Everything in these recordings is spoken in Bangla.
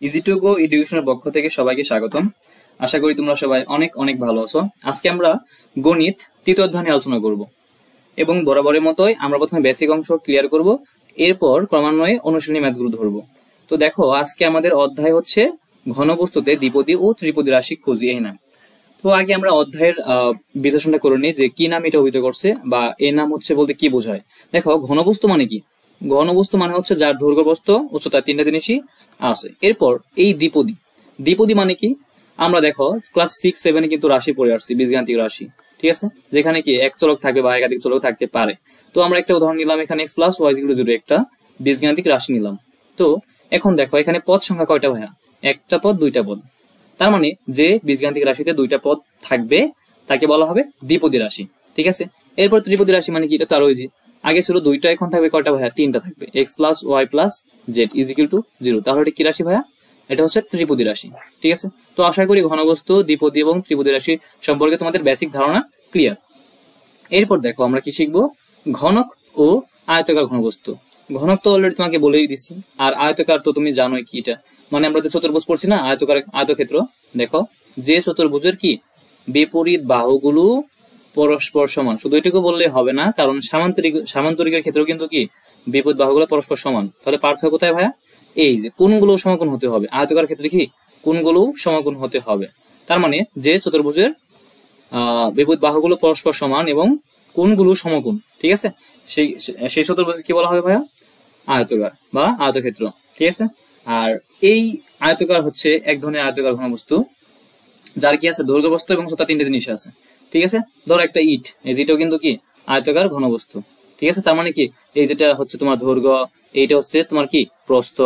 ইজি টু গো এডুকেশনের পক্ষ থেকে সবাইকে স্বাগতম। আশা করি তোমরা সবাই অনেক অনেক ভালো আছো। আজকে আমরা গণিত তৃতীয় অধ্যায় নিয়ে আলোচনা করব এবং বরাবরের মতোই আমরা প্রথমে বেসিক অংশ ক্লিয়ার করব, এরপর ক্রমান্বয়ে অনুশীলনী ম্যাথগুলো ধরবো। তো দেখো, আজকে আমাদের অধ্যায় হচ্ছে ঘনবস্তুতে দ্বিপদী ও ত্রিপদী রাশি খুঁজি, এই নাম। তো আগে আমরা অধ্যায়ের বিশ্লেষণটা করে নিই যে কি নাম এটা অভিহিত করছে বা এর নাম হচ্ছে বলতে কি বোঝায়। দেখো, ঘনবস্তু মানে কি? ঘনবস্তু মানে হচ্ছে যার দৈর্ঘ্য প্রস্থ উচ্চতা তিনটা জিনিসই আছে। এরপর এই দ্বিপদী, দ্বিপদী মানে কি? আমরা দেখো ক্লাস 6-7 কিন্তু রাশি পড়ে আসছি, বীজগাণিতিক রাশি, ঠিক আছে, যেখানে কি এক চলক থাকবে বা একাধিক চলক থাকতে পারে। তো আমরা একটা উদাহরণ নিলাম, এখানে x + y = 0 একটা বীজগাণিতিক রাশি নিলাম। তো এখন দেখো এখানে পদ সংখ্যা কয়টা ভাইয়া? একটা পদ, দুইটা পদ। তার মানে যে বীজগাণিতিক রাশিতে দুইটা পদ থাকবে তাকে বলা হবে দ্বিপদী রাশি, ঠিক আছে। এরপর ত্রিপদী রাশি মানে কি? এটা তো আরো ইজি। আগে ছিল দুইটা, এখন থাকবে কয়টা ভাইয়া? তিনটা থাকবে, x + y + z = 0। তাহলে এটা কি রাশি ভাইয়া? এটা হচ্ছে ত্রিপদী রাশি, ঠিক আছে। তো আশা করি ঘনবস্তু, দ্বিপদী এবং ত্রিপদী রাশি সম্পর্কে তোমাদের বেসিক ধারণা ক্লিয়ার। এরপর দেখো আমরা কি শিখবো? ঘনক ও আয়তাকার ঘনবস্তু। ঘনক তো অলরেডি তোমাকে বলেই দিছি, আর আয়তাকার তো তুমি জানোই কি এটা। মানে আমরা যে চতুর্ভুজ পড়ছি না, আয়তকার আয়তক্ষেত্র, দেখো যে চতুর্ভুজের কি বিপরীত বাহুগুলো পরস্পর সমান। শুধু এটুকু বললে হবে না, কারণ সামান্তরিকের ক্ষেত্রেও কিন্তু কি বিপরীত বাহুগুলো পরস্পর সমান। তাহলে পার্থক্য কোথায় ভাইয়া? এই যে কোণগুলো সমকোণ হতে হবে। আয়তকার ক্ষেত্রে কি কোণগুলো সমকোণ হতে হবে। তার মানে যে চতুর্ভুজের বিপরীত বাহুগুলো পরস্পর সমান এবং কোণগুলো সমকোণ, ঠিক আছে, সেই সেই চতুর্ভুজ কি বলা হবে ভাইয়া? আয়তকার বা আয়তক্ষেত্র, ঠিক আছে। আর এই আয়তকার হচ্ছে এক ধরনের আয়তকার ঘনবস্তু যার কি আছে দৈর্ঘ্য, প্রস্থ এবং উচ্চতা তিনটে জিনিস আছে, ঠিক আছে। ধরো একটা ইট, এই যেটাও কিন্তু কি আয়তকার ঘনবস্তু, ঠিক আছে। তার মানে কি এই যেটা হচ্ছে তোমার দৈর্ঘ্য, এইটা হচ্ছে তোমার কি প্রস্থ,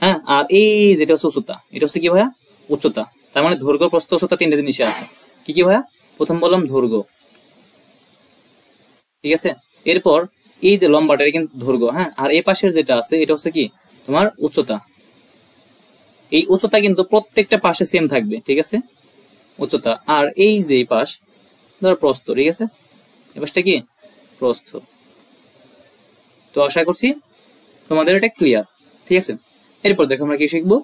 হ্যাঁ, আর এই যেটা হচ্ছে উচ্চতা, এটা হচ্ছে কি ভাইয়া? উচ্চতা। তার মানে দৈর্ঘ্য, প্রস্থ, উচ্চতা তিনটে জিনিস আছে। কি কি ভাইয়া? প্রথম বললাম দৈর্ঘ্য, ঠিক আছে। এরপর এই যে লম্বাটা, এটা কিন্তু দৈর্ঘ্য, হ্যাঁ। আর এই পাশের যেটা আছে এটা হচ্ছে কি তোমার উচ্চতা। এই উচ্চতা কিন্তু প্রত্যেকটা পাশে সেম থাকবে, ঠিক আছে, উচ্চতা। আর এই যে পাশ ধর প্রস্থ, ঠিক আছে, এই পাশটা কি প্রস্থ। তো আশা করছি তোমাদের এটা ক্লিয়ার, ঠিক আছে। এরপর দেখো আমরা কি শিখবো?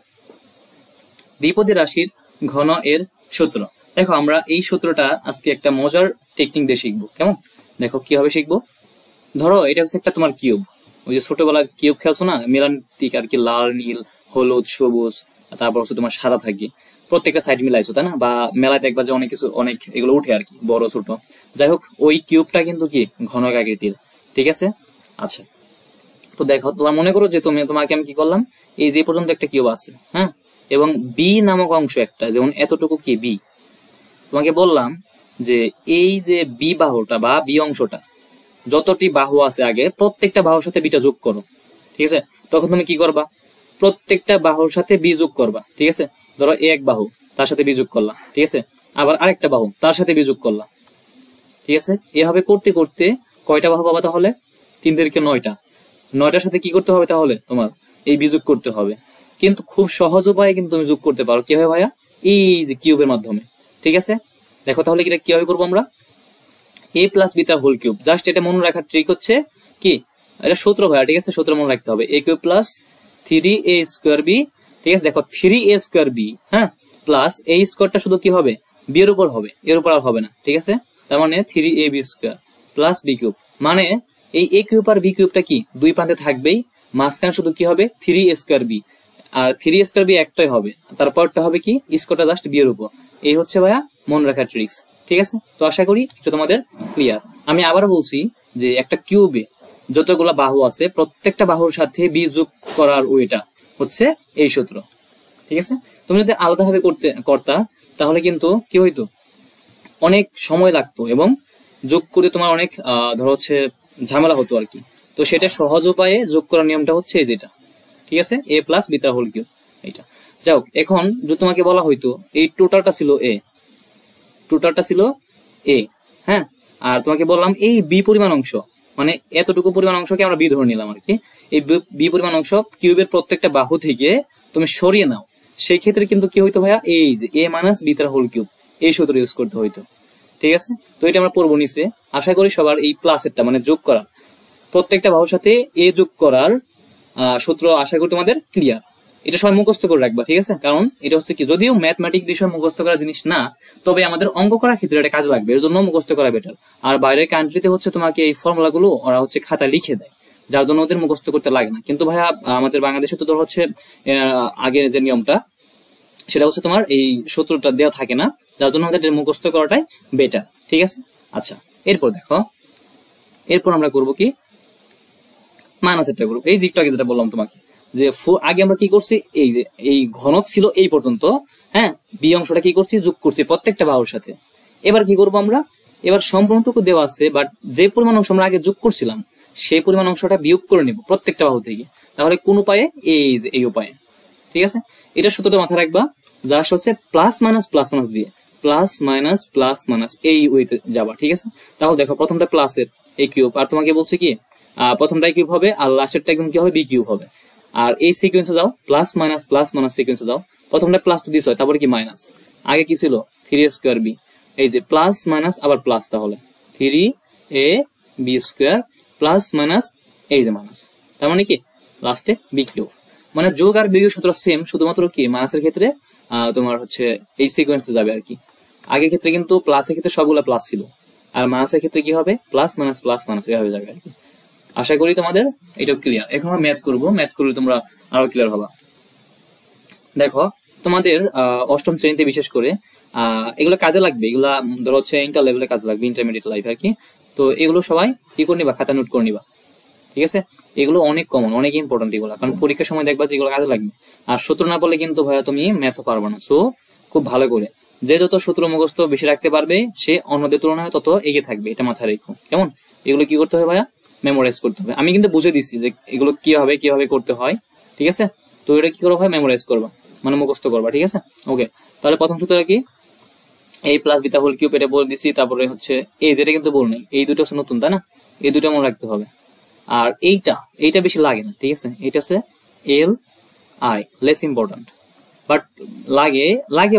দ্বিপদী রাশির ঘন এর সূত্র। দেখো আমরা এই সূত্রটা আজকে একটা মজার টেকনিক দিয়ে শিখবো, কেমন? দেখো কিভাবে শিখবো। ধরো এটা হচ্ছে একটা তোমার কিউব, ওই যে ছোটবেলায় কিউব খেলছো না, মেলান্তিক আর কি, লাল, নীল, হলুদ, সবুজ, তারপর হচ্ছে তোমার সাদা থাকে, প্রত্যেকটা সাইড মিলাইছো, তাই না? বা মেলায় দেখবা যে অনেক কিছু, অনেক এগুলো উঠে আর কি, বড় ছোট। যাই হোক, ওই কিউবটা কিন্তু কি ঘনক আকৃতির, ঠিক আছে। আচ্ছা, তো দেখো তোমার মনে করো যে তোমাকে আমি কি করলাম, এই যে পর্যন্ত একটা কিউব আছে, হ্যাঁ, এবং বি নামক অংশ একটা, যেমন এতটুকু কি বি। তোমাকে বললাম যে এই যে বি বাহুটা বা বি অংশটা, যতটি বাহু আছে আগে প্রত্যেকটা বাহুর সাথে বিটা যোগ করো, ঠিক আছে। তখন তুমি কি করবা? প্রত্যেকটা বাহুর সাথে বি যোগ করবা, ঠিক আছে। ধরো এক বাহু, তার সাথে বি যোগ করলা, ঠিক আছে। আবার আরেকটা বাহু, তার সাথে বি যোগ করলা, ঠিক আছে। এভাবে করতে করতে কয়টা বাহু পাবা তাহলে? 3 থেকে 9টা। 9টার সাথে কি করতে হবে তাহলে? তোমার এই বি যোগ করতে হবে। কিন্তু খুব সহজ উপায়ে কিন্তু তুমি যোগ করতে পারো। কিভাবে ভাইয়া? এই যে কিউবের মাধ্যমে, ঠিক আছে। দেখো তাহলে এটা কিভাবে করবো আমরা? a + b তার হোল কিউব। জাস্ট এটা মনে রাখার ট্রিক হচ্ছে কি, এটা সূত্র ভাইয়া, ঠিক আছে, সূত্র মনে রাখতে হবে। a³ + 3a²b, ঠিক আছে। দেখো 3a²b, হ্যাঁ, প্লাস এই স্কোয়ারটা শুধু কি হবে? b এর উপর হবে, এর উপর আর হবে না, ঠিক আছে। তার মানে 3ab² + b³ মানে এই a³ আর b³ কি দুই প্রান্তে থাকবেই, মাঝখানে শুধু কি হবে? 3a²b। আর 3a²b একটাই হবে, তারপরটা হবে কি স্কোয়ারটা জাস্ট b এর উপর। এই হচ্ছে ভাইয়া মনে রাখার ট্রিক্স, ঠিক আছে। তো আশা করি এটা তোমাদের ক্লিয়ার। আমি আবার বলছি যে একটা কিউবে যতগুলা বাহু আছে প্রত্যেকটা বাহুর সাথে বি যোগ করার ওইটা হচ্ছে এই সূত্র, ঠিক আছে। তুমি যদি আলাদাভাবে করতা তাহলে কিন্তু কি হইতো? অনেক সময় লাগতো এবং যোগ করে তোমার অনেক ধরো হচ্ছে ঝামেলা হতো আর কি। তো সেটা সহজ উপায়ে যোগ করার নিয়মটা হচ্ছে যেটা, ঠিক আছে, a + b তার হোল কিউব, এইটা। যাই এখন যদি তোমাকে বলা হইতো এই টোটালটা ছিল এ, হ্যাঁ, আর তোমাকে বললাম এই বি পরিমাণ অংশ, মানে এতটুকু পরিমাণ অংশকে আমরা বি ধরে নিলাম আর কি। এই বি পরিমাণ অংশ কিউবের প্রত্যেকটা বাহু থেকে তুমি সরিয়ে নাও, সেই ক্ষেত্রে কিন্তু কি হইতো ভাইয়া? এই যে a - b তার হোল কিউব, এই সূত্র ইউজ করতে হইতো, ঠিক আছে। তো এটা আমরা পড়বো নিচে। আশা করি সবার এই প্লাসেরটা মানে যোগ করার, প্রত্যেকটা বাহুর সাথে এ যোগ করার সূত্র আশা করি তোমাদের ক্লিয়ার। এটা সবাই মুখস্থ করে রাখবা, ঠিক আছে? কারণ এটা হচ্ছে কি, যদিও ম্যাথমেটিক বিষয় মুখস্থ করার জিনিস না, তবে আমাদের অঙ্ক করার ক্ষেত্রে এটা কাজে লাগবে, এর জন্য মুখস্থ করা বেটার। আর বাইরের কান্ট্রিতে হচ্ছে তোমাকে এই ফর্মুলা গুলো ওরা হচ্ছে খাতায় লিখে দেয়, যার জন্য ওদের মুখস্থ করতে লাগে না। কিন্তু ভাইয়া আমাদের বাংলাদেশে তো ধর হচ্ছে আগের যে নিয়মটা, সেটা হচ্ছে তোমার এই সূত্রটা দেওয়া থাকে না, যার জন্য আমাদের মুখস্থ করাটাই বেটার, ঠিক আছে? আচ্ছা, এরপর দেখো, এরপর আমরা করব কি, মাইনাসেরটা করবো। এই যে একটু আগে যেটা বললাম তোমাকে, যে আগে আমরা কি করছি, এই যে এই ঘনক ছিল এই পর্যন্ত, হ্যাঁ, বি অংশটা কি করছি, যোগ করছি প্রত্যেকটা বাহুর সাথে। এবার কি করব আমরা, এবার সম্পূর্ণটুকু দেওয়া আছে, বাট যে পরিমাণ অংশ আমরা আগে যোগ করছিলাম সেই পরিমাণ অংশটা বিয়োগ করে নিব প্রত্যেকটা বাহু থেকে। তাহলে কোন উপায়ে, এই যে এই উপায়ে, ঠিক আছে? এটা সূত্রটা মাথায় রাখবা, যা হচ্ছে প্লাস মাইনাস দিয়ে, প্লাস মাইনাস এই ওয়েতে যাবা, ঠিক আছে? তাহলে দেখো, প্রথমটা প্লাসের এই কিউব, আর তোমাকে বলছে কি প্রথমটাই কিউব হবে আর লাস্টেরটা একদম কি হবে, বি কিউব হবে। আর এই সিকোয়েন্সে যাও, প্লাস মাইনাস সিকোয়েন্সে যাও, প্রথমটা প্লাস তো দিস হয়, তারপরে কি মাইনাস, আগে কি ছিল 3a² বি, এই যে প্লাস মাইনাস আবার প্লাস, তাহলে 3ab² প্লাস মাইনাস এই যে মাইনাস, তার মানে কি লাস্টে বি কিউব। মানে যোগ আর বিয়োগের সূত্র সেম, শুধুমাত্র কি মাইনাসের ক্ষেত্রে তোমার হচ্ছে এই সিকোয়েন্সে যাবে আর কি। আগের ক্ষেত্রে কিন্তু প্লাসের ক্ষেত্রে সবগুলো প্লাস ছিল, আর মাইনাসের ক্ষেত্রে কি হবে, প্লাস মাইনাস এভাবে যাবে আর কি। আশা করি তোমাদের এটা ক্লিয়ার। এখন আমরা ম্যাথ করবো, ম্যাথ করলে তোমরা আরো ক্লিয়ার হবা। দেখো, তোমাদের অষ্টম শ্রেণীতে বিশেষ করে এগুলো কাজে লাগবে, এগুলা ধরো হচ্ছে ইন্টার লেভেলে কাজে লাগবে, ইন্টারমিডিয়েট লাইফ আর কি। তো এগুলো সবাই কি করে নিবা, খাতা নোট করে নিবা, ঠিক আছে? এগুলো অনেক কমন, অনেক ইম্পর্টেন্ট এগুলো, কারণ পরীক্ষার সময় দেখবা যে এগুলো কাজে লাগবে। আর সূত্র না বললে কিন্তু ভাইয়া তুমি ম্যাথও পারবে না। সো খুব ভালো করে, যে যত সূত্র মুখস্থ বেশি রাখতে পারবে সে অন্যদের তুলনায় তত এগিয়ে থাকবে, এটা মাথায় রেখো, কেমন? এগুলো কি করতে হবে ভাইয়া, মেমোরাইজ করতে হবে। আমি কিন্তু বুঝে দিচ্ছি যে এগুলো কিভাবে করতে হয়, ঠিক আছে? তো এটা কি করবো ভাই, মেমোরাইজ করবা, মানে মুখস্থ করবা, ঠিক আছে? ওকে, তাহলে প্রথম সূত্রটা কি, a plus beta whole cube, এটা বলে দিছি। তারপরে হচ্ছে এই যেটা কিন্তু বল নাই, এই দুটো হচ্ছে নতুন, তাই না? এই দুটো মনে রাখতে হবে। আর এইটা বেশি লাগে না, ঠিক আছে? এটা হচ্ছে L I, less important, but লাগে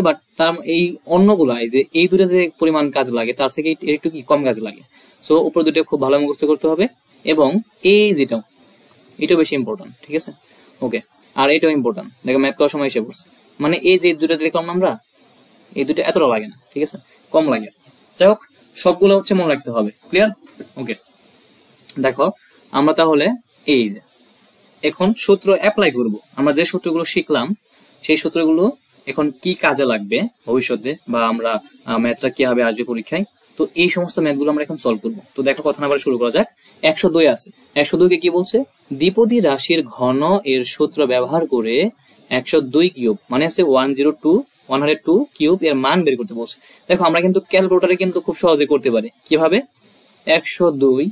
বাট তার এই অন্যগুলা, এই যে এই দুটো যে পরিমাণ কাজ লাগে তার থেকে একটু কি কম কাজ লাগে। সো উপর দুটো খুব ভালো মুখস্থ করতে হবে, এবং এই যেটাও এটাও বেশি ইম্পর্টেন্ট, ঠিক আছে? ওকে, আর এটাও ইম্পর্টেন্ট, দেখো ম্যাথ করার সময় এসে পড়ছে। মানে এই যে দুটো দেখলাম না আমরা, এই দুটো এতটা লাগে না, ঠিক আছে? কম লাগে আর কি। যাই হোক, সবগুলো হচ্ছে মনে রাখতে হবে, ক্লিয়ার? ওকে, দেখো আমরা তাহলে এই যে এখন সূত্র অ্যাপ্লাই করব। আমরা যে সূত্রগুলো শিখলাম সেই সূত্রগুলো এখন কি কাজে লাগবে ভবিষ্যতে, বা আমরা ম্যাথটা কিভাবে আসবে পরীক্ষায়, তো এই সমস্ত ম্যাথগুলো আমরা এখন সলভ করবো। তো দেখো, কথা না বলে শুরু করা যাক। 102 আছে, 102 কে কি বলছে, দ্বিপদী রাশির ঘন এর সূত্র ব্যবহার করে 102 কিউব, মানে হচ্ছে 102 কিউব এর মান বের করতে বলছে। দেখো, আমরা কিন্তু ক্যালকুলেটরে কিন্তু খুব সহজে করতে পারি, কিভাবে, 102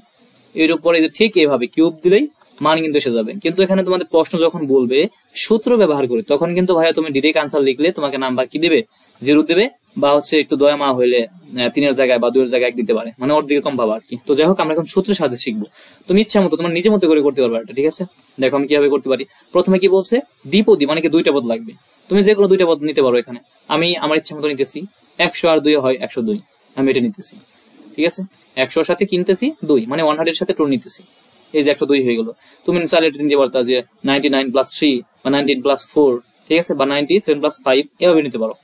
এর উপরে যে ঠিক এইভাবে কিউব দিলেই মান কিন্তু এসে যাবে। কিন্তু এখানে তোমাদের প্রশ্ন যখন বলবে সূত্র ব্যবহার করে, তখন কিন্তু ভাইয়া তুমি ডিরেক্ট আনসার লিখলে তোমাকে নাম্বার কি দেবে, 0 দেবে, বা হচ্ছে একটু দয়া মা হইলে 3 এর জায়গায় বা 2 এর জায়গায় 1 দিতে পারে, মানে ওর দিকে কম পাবা আর কি। তো যাই হোক, আমরা এখন সূত্রের সাহায্যে শিখবো। তুমি ইচ্ছা মতো তোমার নিজের মতো করে করতে পারবে এটা, ঠিক আছে? দেখো আমি কিভাবে করতে পারি। প্রথমে কি বলছে, দ্বিপদী মানে কি দুইটা পদ লাগবে, তুমি যে কোনো দুইটা পদ নিতে পারো। এখানে আমি আমার ইচ্ছা মতো নিতেছি, 100 আর 2 হয় 102, আমি এটা নিতেছি, ঠিক আছে? 100 এর সাথে কিনতেছি 2, মানে 100 এর সাথে 2 নিতেছি, এই যে 102 হয়ে গেল। তুমি চাইলে এটা নিতে পারতা যে 99 প্লাস 3 বা 19 প্লাস 4, ঠিক আছে, বা 97 প্লাস 5, এভাবে নিতে পারো,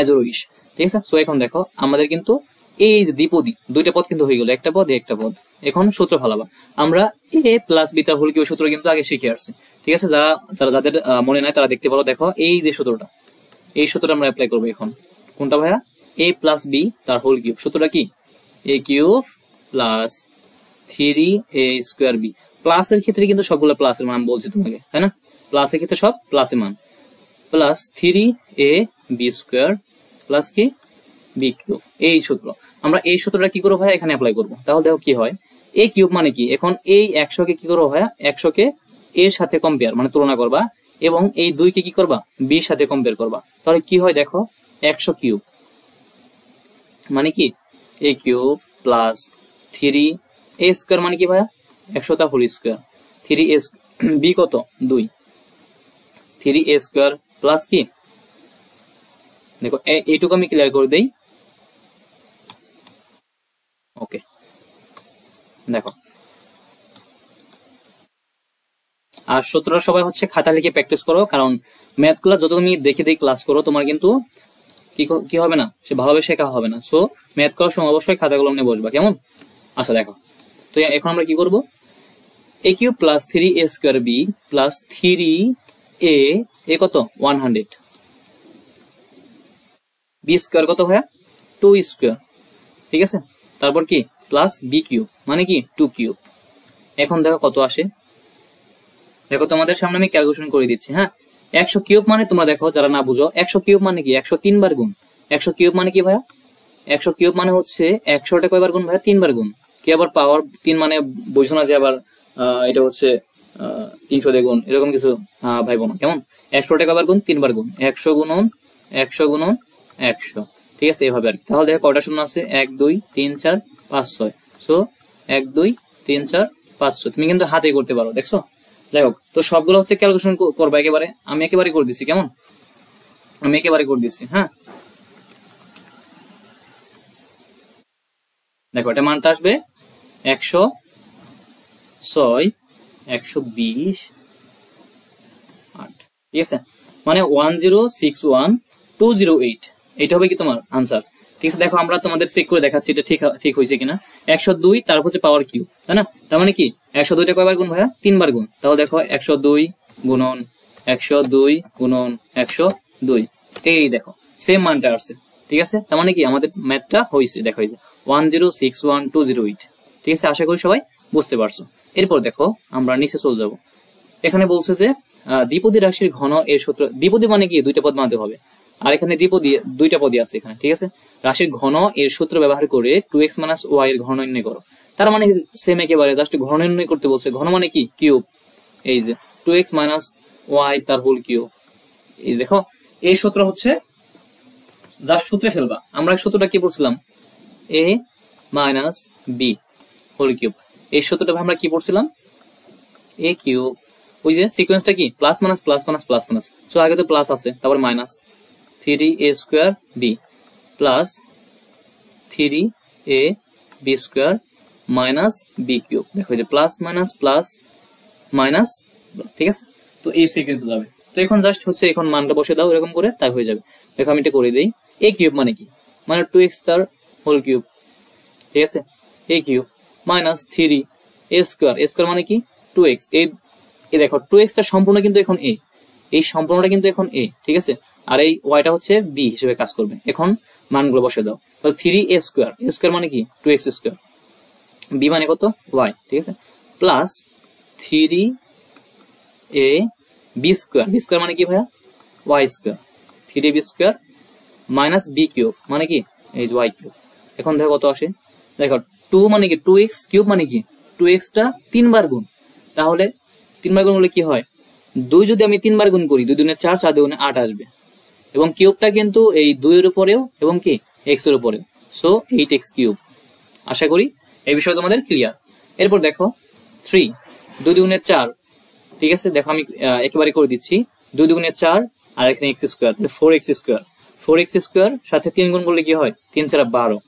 এজ ইউ উইশ, ঠিক আছে? সো এখন দেখো, আমাদের কিন্তু এই যে দ্বিপদী দুইটা পদ কিন্তু হয়ে গেল, একটা পদ একটা পদ। এখন সূত্র ফলাবা, আমরা a plus beta whole cube সূত্র কিন্তু আগে শিখে আসছি, ঠিক আছে? যাদের মনে নাই তারা দেখতে পারো। দেখো এই যে সূত্রটা, এই সূত্রটা আমরা অ্যাপ্লাই করবো এখন। কোনটা ভাইয়া, a প্লাস বি তার হোল কিউব। সূত্রটা কি, a cube plus 3a² B. প্লাসের ক্ষেত্রে কিন্তু সবগুলো প্লাসের মান বলছি তোমাকে, তাই না? প্লাসের ক্ষেত্রে সব প্লাসের মান, প্লাস 3ab² প্লাস কি, বি কিউব। এই সূত্র, আমরা এই সূত্রটা কি করবো ভাই, এখানে অ্যাপ্লাই করবো। তাহলে দেখো কি হয়, a কিউব মানে কি, এখন এই 100 কে কি করবো ভাইয়া, 100 কে এর সাথে কম্পেয়ার মানে তুলনা করবা, এবং এই 2 কে কি করবা, বির সাথে কম্পেয়ার করবা। তাহলে কি হয় দেখো, 100 কিউব মানে কি, a কিউব প্লাস 3a² মানে কি ভাইয়া, 100 টা হোল স্কয়ার, 3a, বি কত 2, 3a² প্লাস কি, দেখো এইটুকু আমি ক্লিয়ার করে দেই। ওকে, দেখো আর সূত্রটা সবাই হচ্ছে খাতা লিখে প্র্যাকটিস করো, কারণ ম্যাথগুলো যত তুমি দেখে দেখে ক্লাস করো তোমার কিন্তু কি হবে না, সে ভালোভাবে শেখা হবে না। সো ম্যাথ করার সময় অবশ্যই খাতাগুলো নিয়ে বসবা, কেমন? আচ্ছা দেখো, তো এখন আমরা কি করব, a cube plus 3a square b plus 3a এ কত 100, b স্কোয়ার কত ভাইয়া 2 স্কোয়ার, ঠিক আছে, তারপর কি প্লাস b কিউব মানে কি 2 কিউব। এখন দেখো কত আসে, দেখো তোমাদের সামনে আমি ক্যালকুলেশন করে দিচ্ছি। হ্যাঁ, 100 কিউব মানে তোমরা দেখো যারা না বুঝো, 100 কিউব মানে কি 103 বার গুণ। 100 কিউব মানে কি ভাইয়া, 100 কিউব মানে হচ্ছে 100টা কয়বার গুণ ভাইয়া 3 বার গুণ। কি আবার পাওয়ার 3 মানে বুঝছো না যে আবার এটা হচ্ছে 300 দিয়ে গুণ, এরকম কিছু ভাইবো না, কেমন? 100টা কয়বার গুণ 3 বার গুণ, 100 গুণন 100 গুণন 100, ঠিক আছে, এভাবে আর কি। তাহলে দেখো কয়টা শূন্য আছে, 1 2 3 4 5 6, সো 1 2 3 4 5 6, তুমি কিন্তু হাতে করতে পারো, দেখছো? যাই হোক, তো সবগুলো হচ্ছে ক্যালকুলেশন করবা একেবারে, আমি একেবারে করে দিচ্ছি, কেমন? আমি একেবারে করে দিচ্ছি। হ্যাঁ, দেখো এটা মানটা আসবে 106 120 8, ঠিক আছে, মানে 1061208, এটা হবে কি তোমার আনসার, ঠিক আছে। দেখো আমরা তোমাদের চেক করে দেখাচ্ছি এটা ঠিক হয়েছে কিনা। 102 তারপর হচ্ছে পাওয়ার কিউ, তাই না? তার মানে কি 102টা কয়বার গুণ ভাইয়া 3 বার গুণ। তাহলে দেখো 102 গুণন 102 গুণন 102, এই দেখো সেম মানটা আসছে, ঠিক আছে। তার মানে কি আমাদের ম্যাথটা হয়েছে, দেখো এই যে 1061208, ঠিক আছে। আশা করি সবাই বুঝতে পারছো। এরপর দেখো আমরা নিচে চলে যাব। এখানে বলছে যে দ্বিপদী রাশির ঘন এর সূত্র, দ্বিপদী মানে কি দুইটা পদ মানতে হবে, আর এখানে দ্বিপদী দুইটা পদই আছে এখানে, ঠিক আছে। রাশির ঘন এর সূত্র ব্যবহার করে 2x - y এর ঘন নির্ণয় করো। তার মানে সেম একেবারে, জাস্ট ঘন নির্ণয় করতে বলছে। ঘন মানে কি কিউব, এই যে 2x - y তার হোল কিউব। এই দেখো এই সূত্র হচ্ছে যার সূত্রে ফেলবা। আমরা সূত্রটা কি পড়ছিলাম, a - b হোল কিউব। এই সূত্রটা আমরা কি পড়ছিলাম, a কিউব, ওই যে সিকোয়েন্সটা কি plus minus plus minus plus minus, so আগে তো প্লাস আছে, তারপর minus 3a square b plus 3a b square minus b cube. দেখো যে প্লাস মাইনাস প্লাস মাইনাস, ঠিক আছে। তো এই সিকোয়েন্স যাবে। তো এখন জাস্ট হচ্ছে এখন মানটা বসে দাও এরকম করে, তাই হয়ে যাবে। দেখো আমি এটা করে দিই, a কিউব মানে কি, মানে 2x তার হোল কিউব, ঠিক আছে, a cube minus 3a square, a square মানে কি 2x। এই দেখো 2x টা সম্পূর্ণ কিন্তু এখন a, এই সম্পূর্ণটা কিন্তু এখন a, ঠিক আছে, আর এই ওয়াইটা হচ্ছে b হিসেবে কাজ করবে। এখন মানগুলো বসে দাও। তাহলে 3a স্কোয়ার, a স্কোয়ার মানে কি 2x স্কোয়ার, b মানে কত y, ঠিক আছে, plus 3a b square, b square মানে কি ভাইয়া y square, 3ab square minus b cube মানে কি এই যে y কিউব। এখন দেখো কত আসে, দেখো 2 মানে কি 2x কিউব মানে কি 2x টা 3 বার গুণ, তাহলে 3 বার গুণ হলে কি হয়, 2 যদি আমি 3 বার গুণ করি 2 দুগুণে 4, 4 দুগুণে 8 আসবে, এবং কিউবটা কিন্তু এই 2 এর উপরেও এবং কি x এর উপরেও, সো 8x কিউব। আশা করি এই বিষয় তোমাদের ক্লিয়ার। এরপর দেখো 3 2 দুগুণে 4, ঠিক আছে, দেখো আমি একেবারে করে দিচ্ছি, 2 দুগুণে 4 আর এখানে x স্কয়ার, তাহলে 4x স্কয়ার, 4x স্কয়ার সাথে 3 গুণ করলে কি হয় 3 4 12,